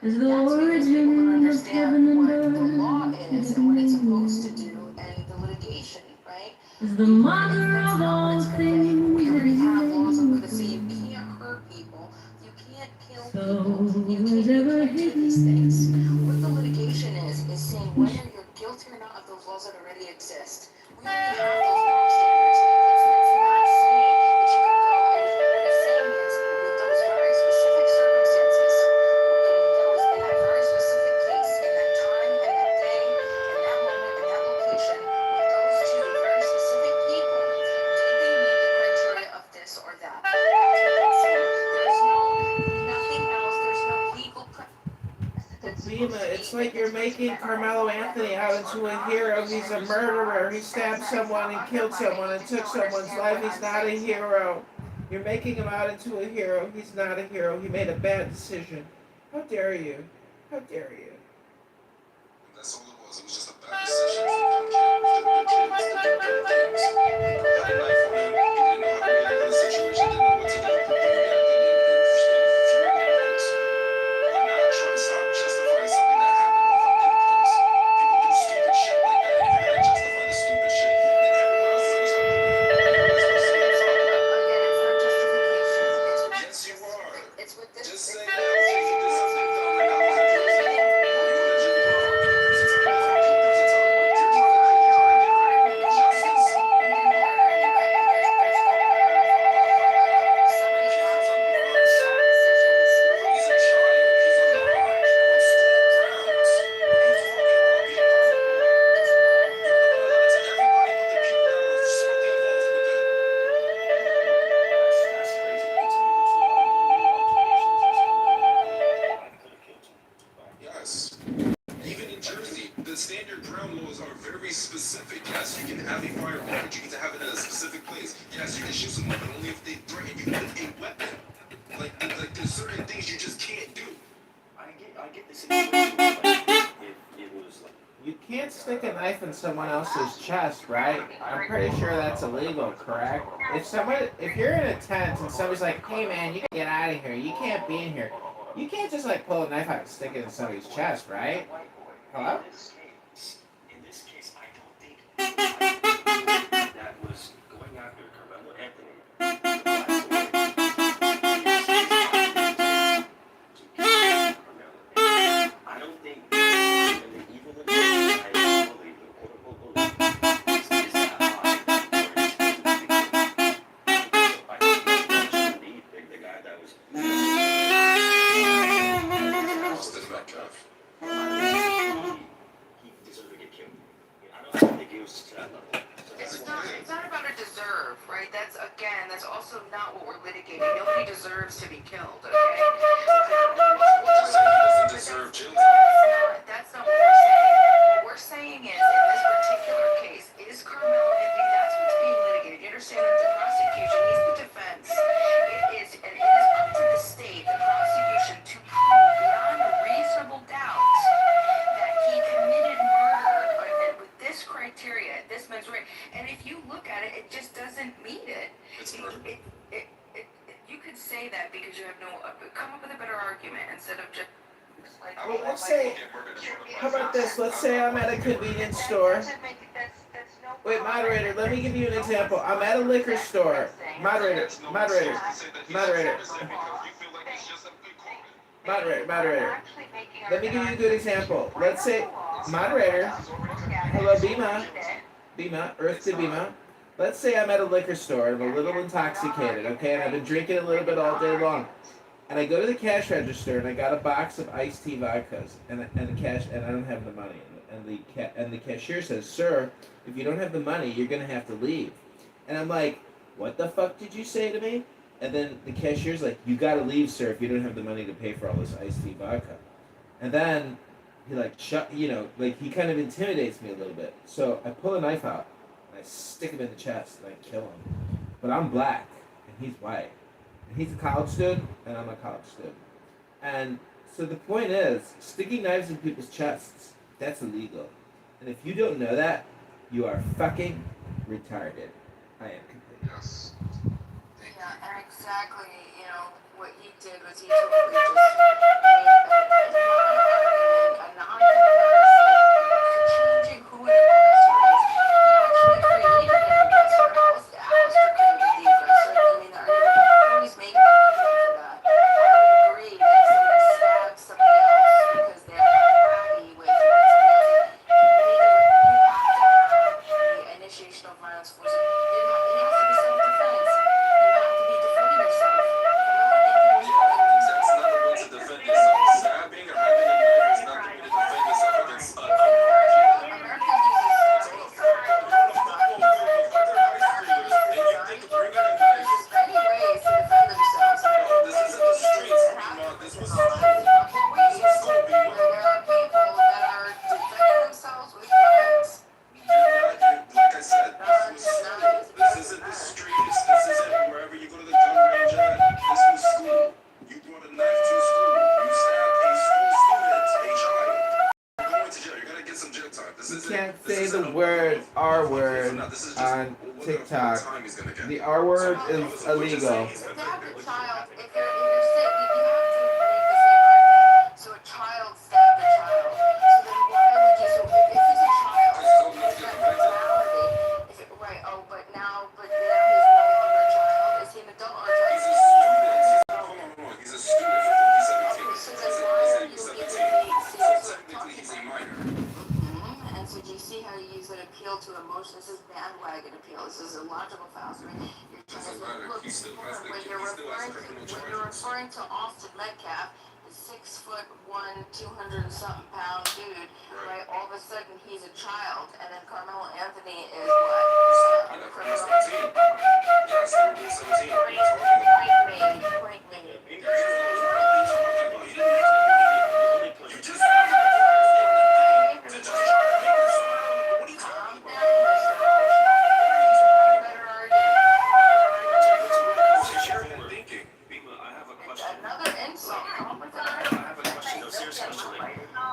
Is the That's because people don't origin of heaven understand and what the law earth. is and what it's supposed to do and the litigation, right? Is the mother That's of not what all it's conveying. things. We It already is have laws of made. privacy. You can't hurt people. You can't kill So people. You is ever can't do these things. hidden. What the litigation is saying whether you're guilty or not of those laws that already exist. We already have those moral standards. It's not saying that you can go and what it's saying is with those very specific circumstances, in that very specific case, in that time and that day, Bima, it's like you're making Carmelo Anthony out into a hero. He's a murderer. He stabbed someone and killed someone and took someone's life. He's not a hero. You're making him out into a hero. He's not a hero. He made a bad decision. How dare you? How dare you? That's all it was. It was just a bad decision for one kid. The kids to do dumb things. Had a knife on him. He didn't know how to react in the situation. Didn't know what to do. He reacted in fury and impulse. Why not try to stop justifying something that happened off of impulse? People do stupid shit like that. And if you're gonna justify the stupid shit, then everyone else is gonna start doing it. Everybody's gonna see it follow. Again, it's not justification. Yes, you are. It's with this. Just say that, okay, he did something dumb and now he's in prison. Or you go to jail, bro. The person's telling you, the person's telling you. You're trying to get justice. He's a child. He's alive. On school grounds. What are you talking about, Bima? You're not gonna lie to everybody but the people that are solely involved with it. That's crazy. Can you tell me the allegations as to whether the wife could have killed Tupac? Yes. Even in Jersey, the standard ground laws are very specific. Yes, you can have a firearm, but you get to have it in a specific place. Yes, you can shoot someone, but only if they threaten you with a weapon. Like there's certain things you just can't do. I get the situation. Like, if it was like. You can't stick a knife in someone else's chest, right? I'm pretty sure that's illegal, correct? If you're in a tent and somebody's like, hey man, you can get out of here, you can't be in here. You can't just like pull a knife out and stick it in somebody's chest, right? Hello? In this case, I don't think that was going after Carmelo Anthony. The black boy. I don't think the evil intent, I believe, the quote-unquote belief, is that high. I think indeed the guy that was he deserved to get killed. I don't think it was to that level. So It's not about a deserve, right? That's also not what we're litigating. Nobody deserves to be killed, okay? Doesn't deserve jail time. That's not what we're saying. What we're saying is, in this particular case, is Carmelo Anthony, that's what's being litigated. You understand that the prosecution, he's the defense. It is up to the state, the prosecution, to prove beyond a reasonable doubt that he committed murder with this criteria, this mens rea. And if you look at it, it just doesn't meet it. You could say that because you have no, come up with a better argument instead of just like. Well, let's say, how about this? Let's say I'm at a convenience store. Wait, moderator, let me give you an example. I'm at a liquor store. Moderator. Let me give you a good example. Let's say, moderator. Hello, Bima, Earth to Bima. Let's say I'm at a liquor store. I'm a little intoxicated, okay, and I've been drinking a little bit all day long. And I go to the cash register and I got a box of iced tea vodkas and I don't have the money. And the cashier says, "Sir, if you don't have the money, you're gonna have to leave." And I'm like, "What the fuck did you say to me?" And then the cashier's like, "You gotta leave, sir, if you don't have the money to pay for all this iced tea vodka." And then he he kind of intimidates me a little bit. So I pull a knife out and I stick him in the chest and I kill him. But I'm black and he's white. And he's a college student and I'm a college student. And so the point is, sticking knives in people's chests, that's illegal. And if you don't know that, you are fucking retarded. I am complete. Yes. Yeah, and exactly, what he did was he totally just made a non-comparison, changing who an aggressor is. He actually created an aggressor. Alistair created the aggressor. I mean, nobody's making an argument for that. I would agree that somebody stabbed somebody else because they're unhappy with somebody else. You have to have the initiation of violence force. It has to be self-defense. You have to be defending yourself. That's not the way to defend can't say the word R word on TikTok. The R word is illegal. Stab the child, if you're sick, you have to make the same argument. So a child stabbed a child. So then why would you, so if he's a child, he's got mentality. Is it, right, oh, but now he's no longer a child. Is he an adult or a child? He's a student. No, he's a student. He's 17. Okay, so then why are you giving me, So technically he's a minor. And so do you see how you use an appeal to emotion? This is bandwagon appeal. This is a logical fallacy. You're trying to look, when you're referring to Austin Metcalf, the 6'1", 200 and something pound dude, right? All of a sudden he's a child, and then Carmelo Anthony is what? A criminal. 17. Yes, 17. Point made. Another insult. I have a question. No, serious question. No,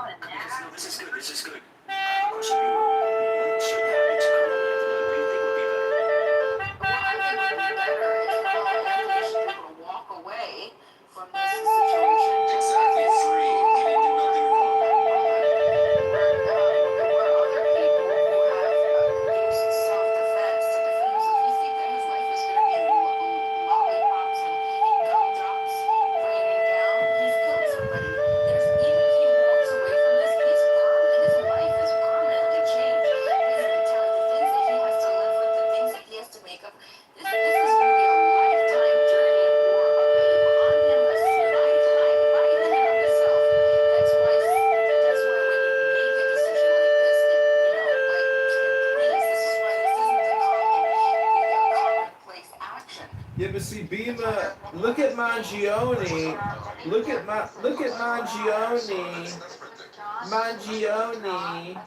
this is good. This is good. I have a question. What should happen to Carmelo Anthony? What do you think would be better? Well, I think what would be better is Carmelo Anthony should be able to walk away from this situation. Exactly. Free. He didn't do nothing wrong. Where other people who have used self-defense to defend themselves, you think that his life is going to be lollipops and gumdrops raining down? He's killed somebody. Even if he walks away from this, his life is permanently changed. His mentality, the things that he has to live with, the things that he has to make up. This is going to be a lifetime journey and war on him, by him and of himself. That's why when you make a decision like this, please, this is why this isn't a commonplace action. Yeah, but see, Bima, look at Mangione. Look at Mangione. Mangione.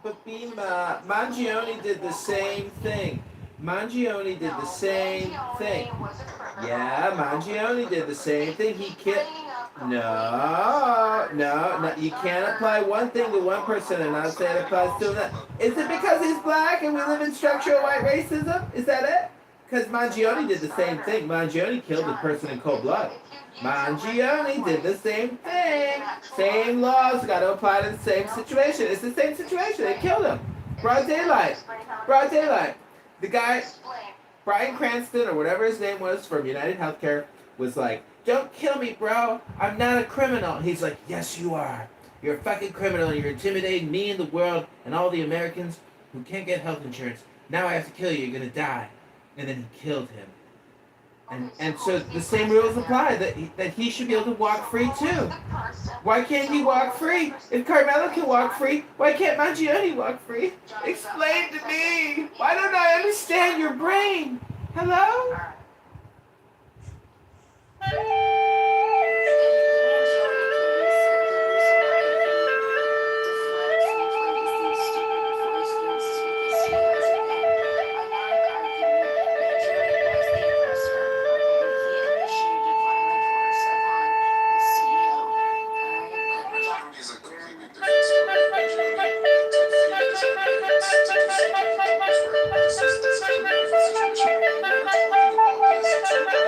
But Bima, Mangione did the same thing. Mangione did the same thing. Yeah, Mangione did the same thing. He killed. No. You can't apply one thing to one person and not say it applies to another. Is it because he's black and we live in structural white racism? Is that it? Because Mangione did the same thing. Mangione killed a person in cold blood. Mangione did the same thing. Same laws got to apply to the same situation. It's the same situation. They killed him. Broad daylight. Broad daylight. The guy, Bryan Cranston or whatever his name was from United Healthcare, was like, "Don't kill me, bro. I'm not a criminal." He's like, "Yes, you are. You're a fucking criminal. You're intimidating me and the world and all the Americans who can't get health insurance. Now I have to kill you. You're going to die." And then he killed him. And so the same rules apply, that he should be able to walk free too. Why can't he walk free? If Carmelo can walk free, why can't Mangione walk free? Explain to me. Why don't I understand your brain? Hello? Mangione is a completely different story. Mangione took females and parents to do something he thought was right. This is a completely different situation. We're talking about this two high schoolers getting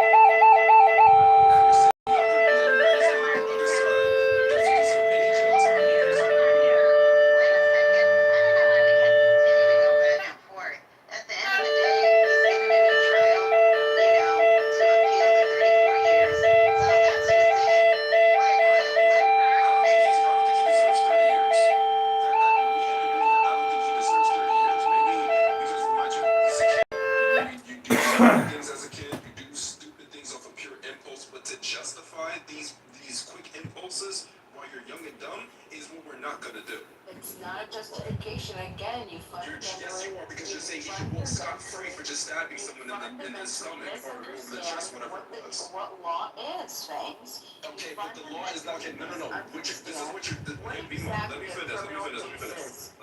into an altercation and getting stabbed for it. Now you're saying you have the other side. If he's of any jail time, he's Wait a second. I don't know why we have to continue to go back and forth. At the end of the day, he's given a new trial, to appeal the 34 years. So that's just it. I don't think he deserves 30 years. We can agree that I don't think he deserves 30 years. Maybe because remind you, he's a kid. You do stupid things as a kid. You do stupid things off of pure impulse. But to justify these quick impulses while you're young and dumb is what we're not gonna do. It's not a justification. Again, you fundamentally. Because you're saying he should walk scot-free for just stabbing someone in the stomach or over the chest, whatever it was. What law is, Fangs. Okay, but the law is not. Okay, no. This is what you're. Let me finish.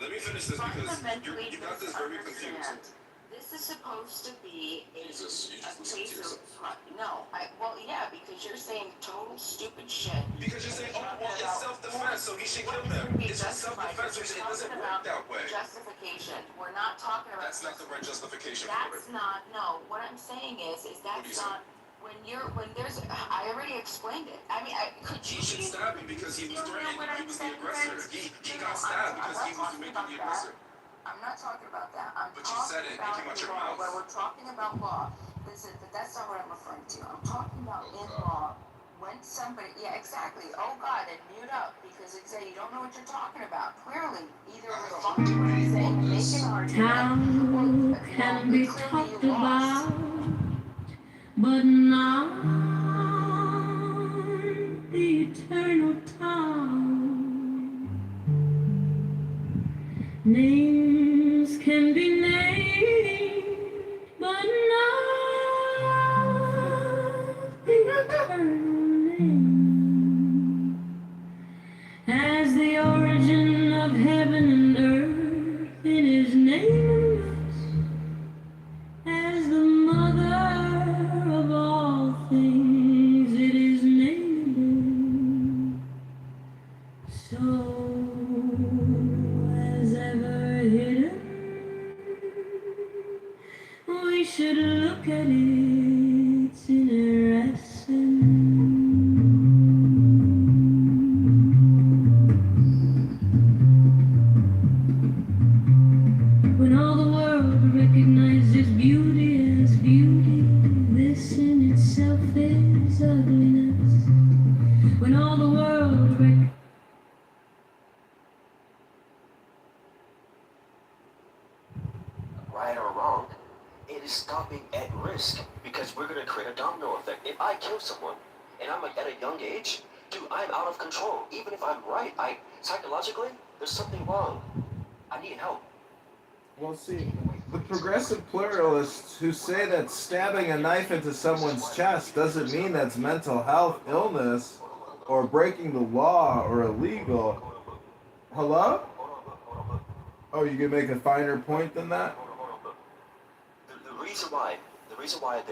Let me finish this because you got this very confused. This is supposed to be a Jesus, you just case listen to of yourself. yeah, because because you're saying total stupid shit. Because you're saying, oh, well, it's self-defense, so he should kill him. It's just self-defense, it doesn't work that way. Justification. We're not talking about. That's not the right justification for That's it. not. No. What I'm saying is that's not. When there's, I already explained it. I mean, could you? He should stab him because he was threatening. He was the aggressor. He got stabbed because he was making the aggressor. I'm not talking about that. But you said it. It came out your mouth. When we're talking about law, listen, but that's not what I'm referring to. I'm talking about in law. When somebody, yeah, exactly. Oh God, and mute up because it said you don't know what you're talking about. Clearly, either respond to what I'm saying, make an argument. Town can be talked about, but not the eternal town. Names can be named, but not the eternal name. As the origin of heaven and earth in his name, as the mother of all things, it is named. So as ever hidden, we should look at its inner essence. When all the world recognizes beauty as beauty, this in itself is ugliness. When all the world Right or wrong, it is stopping at risk because we're going to create a domino effect. If I kill someone and I'm at a young age, dude, I'm out of control. Even if I'm right, psychologically, there's something wrong. I need help. Well, see, the progressive pluralists who say that stabbing a knife into someone's chest doesn't mean that's mental health illness or breaking the law or illegal. Hello? Oh, you can make a finer point than that? The reason why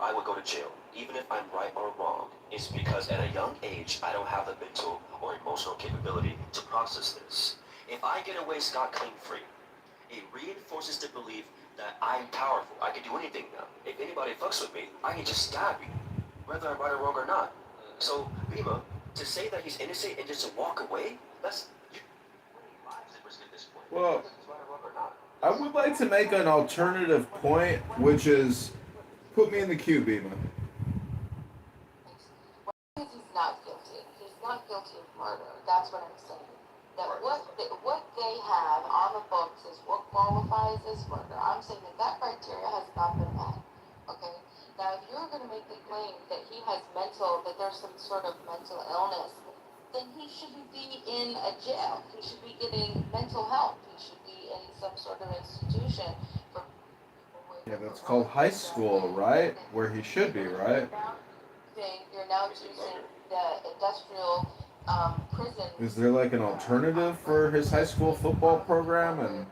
I would go to jail, even if I'm right or wrong, is because at a young age, I don't have the mental or emotional capability to process this. If I get away scot-clean free, it reinforces the belief that I'm powerful. I can do anything now. If anybody fucks with me, I can just stab you, whether I'm right or wrong or not. So, Rima, to say that he's innocent and just to walk away, that's lives at risk at this point. Well, Whether he's right or wrong or not. I would like to make an alternative point, which is put me in the queue, Bima. He's not guilty. He's not guilty of murder. That's what I'm saying. That what they have on the books is what qualifies as murder. I'm saying that criteria has not been met. Okay. Now, if you're going to make the claim that he has that there's some sort of mental illness, then he shouldn't be in a jail. He should be getting mental help. He should be in some sort of institution for. Yeah, that's called high school, right? Where he should be, right? You're now choosing the industrial prison. Is there like an alternative for his high school football program and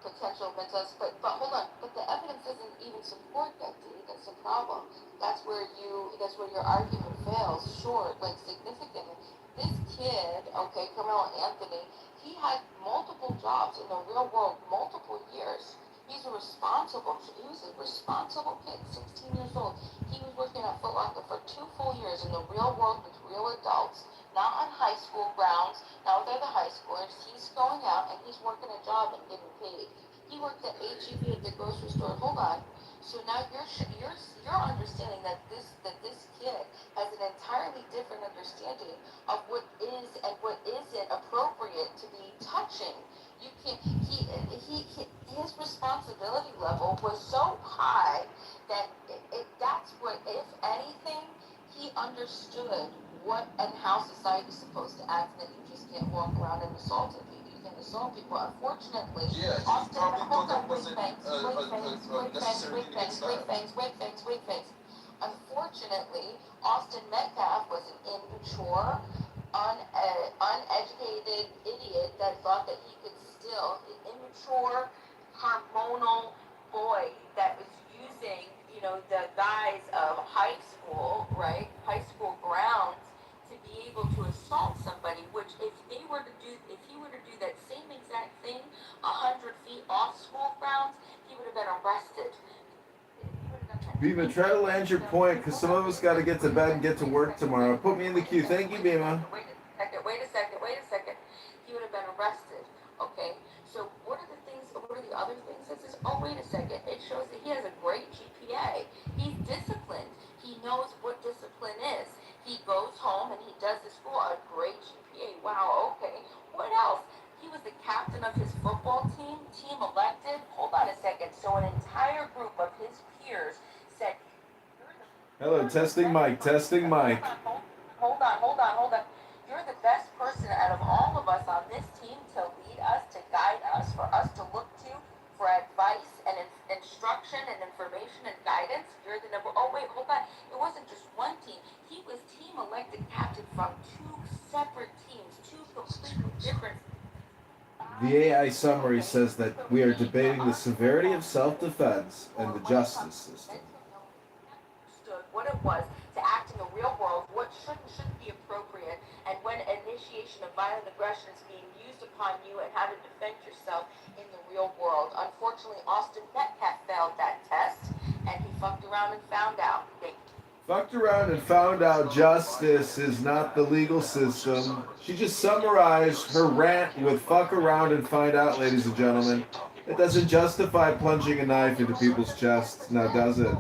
potential mental, but hold on, but the evidence doesn't even support that, dude. That's the problem. That's where your argument fails short, like significantly. This kid, okay, Carmelo Anthony, he had multiple jobs in the real world, multiple years. He was a responsible kid, 16 years old. He was working at Foot Locker for 2 full years in the real world with real adults, not on high school grounds, not with other high schoolers. He's going out and he's working a job and getting paid. He worked at HEB at the grocery store. Hold on. So now you're understanding that this kid has an entirely different understanding of what is and what isn't appropriate to be touching. You can't. His responsibility level was so high that that's what, if anything, he understood what and how society is supposed to act, and that you just can't walk around and assault people. You can assault people. Unfortunately, Unfortunately, Austin Metcalf was an immature, uneducated idiot that thought that he could still, an immature, hormonal boy that was using you know, the guise of high school, right? High school grounds to be able to assault somebody, which if he were to do that same exact thing 100 feet off school grounds, he would have been arrested. Bima, try to land your point, because some of us got to get to bed and get to work tomorrow. Put me in the queue. Thank you, Bima. Wait a second. He would have been arrested. Okay. So what are the other things that says, oh, wait a second. It shows that he has a great GPA. He's disciplined. He knows what discipline is. He goes home and he does his school. A great GPA. Wow, okay. What else? He was the captain of his football team elected. Hold on a second. So an entire group of his peers said, Hello, testing mic. hold on. You're the best person out of all of us on this team to lead us, to guide us, for us to look to for advice and instruction and information and guidance. You're the number. Oh wait, hold on. It wasn't just one team. He was team elected captain from two separate teams, two completely different. The AI summary says that we are debating the severity of self-defense and the justice system. What it was to act in the real world, what should and shouldn't be appropriate, and when initiation of violent aggression is being used upon you, and how to defend yourself in the real world. Unfortunately, Austin Metcalf failed that test, and he fucked around and found out. Fucked around and found out justice is not the legal system. She just summarized her rant with fuck around and find out, ladies and gentlemen. It doesn't justify plunging a knife into people's chests. Now, does it?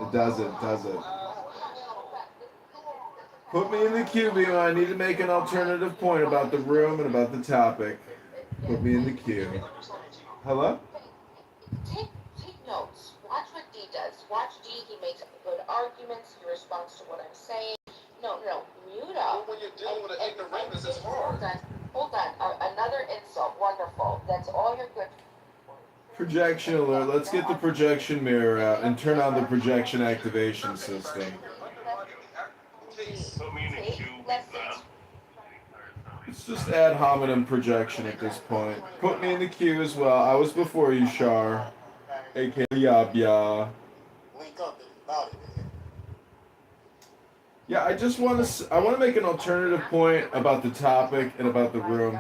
It doesn't, does it? Put me in the queue, Bima. I need to make an alternative point about the room and about the topic. Put me in the queue. Hello? Take notes. Watch what D does. Watch D. He makes good arguments. He responds to what I'm saying. No. Mute up. When you're dealing with an ignoramus, it's hard. Hold on. Another insult. Wonderful. That's all you're good. Projection alert. Let's get the projection mirror out and turn on the projection activation system. It's just ad hominem projection at this point. Put me in the queue as well. I was before you, Shar. A.K.A. Yabya. Yeah, I want to make an alternative point about the topic and about the room.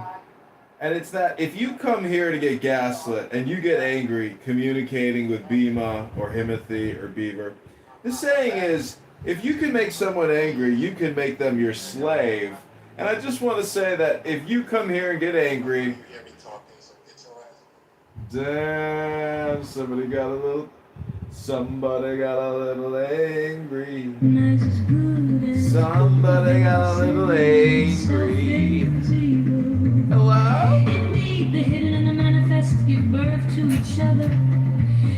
And it's that if you come here to get gaslit and you get angry communicating with Bima or Himothy or Beaver, the saying is, if you can make someone angry, you can make them your slave. And I just want to say that if you come here and get angry, damn, somebody got a little angry. Somebody got a little angry. Hello? Indeed, the hidden and the manifest give birth to each other.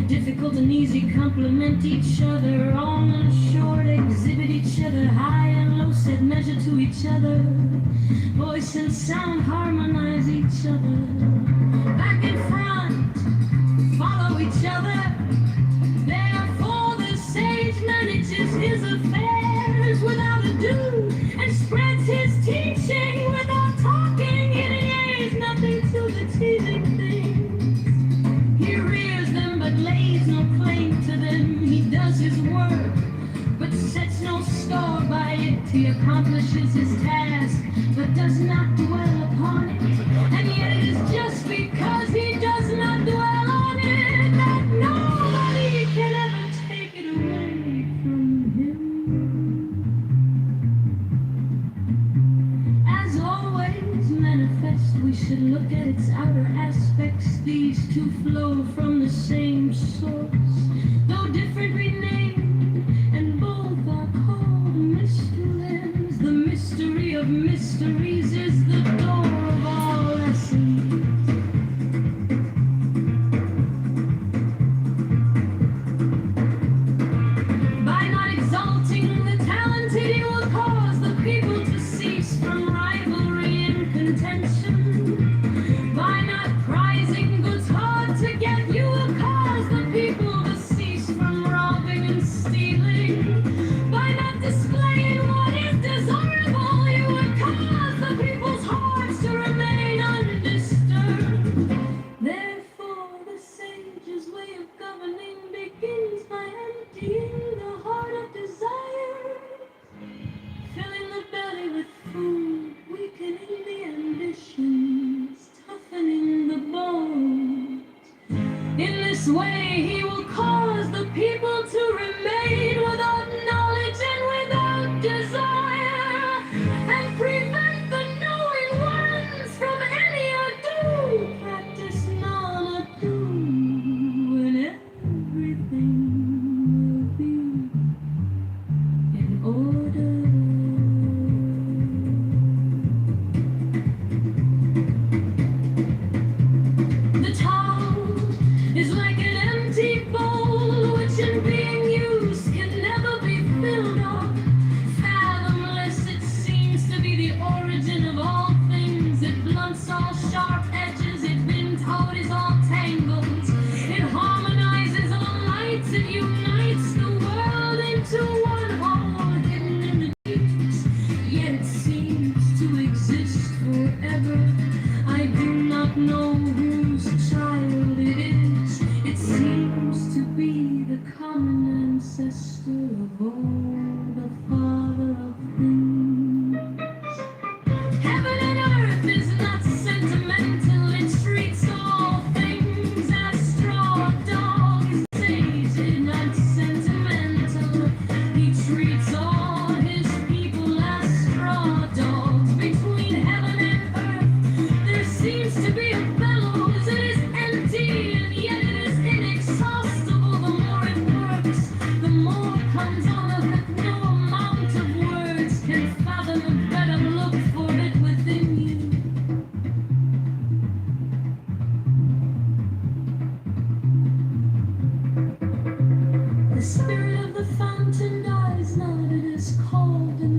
Difficult and easy complement each other. Long and short exhibit each other. High and low set measure to each other. Voice and sound harmonize each other. Back and front follow each other. Therefore the sage manages his affairs without ado and spreads his teaching without talking. It is nothing to the teasing things. He rears them but lays no claim to them. He does his work but sets no store by it. He accomplishes his task but does not dwell upon it. And yet it is just because he does not dwell on it that nobody can ever take it away from him. As always manifest, we should look at its outer aspects. These two flow from the same source, though differently named, and both are called mysteries. The mystery of mysteries is the door of all essence. By not exalting the talented, you will cause the people to cease from rivalry and contention. By not prizing goods hard to get, you will cause the people to cease from robbing and stealing. By not displaying what is desirable, you would cause the people's hearts desire and prevent the knowing ones from any ado. Practice non-ado and everything will be in order. The town is like an empty bowl which in being used can never be filled up. Fathomless it seems to be the origin of all things. It blunts all sharp edges, it bends out is all tangles. It harmonizes all lights, it unites the world into one whole hidden in the deeps. Yet it seems to exist forever. I do not know whose child it is. It seems to be the common ancestor of all, the father of things. Heaven and earth is not sentimental. It treats all things as straw. Dog is sated, not sentimental. He treats all his people as straw dogs. Between heaven and earth there seems to be a bellows. It is empty and yet it is inexhaustible. The more it works, the more comes out of it. No amount of words can fathom a better look for it within you. The spirit of the fountain dies not, it is called in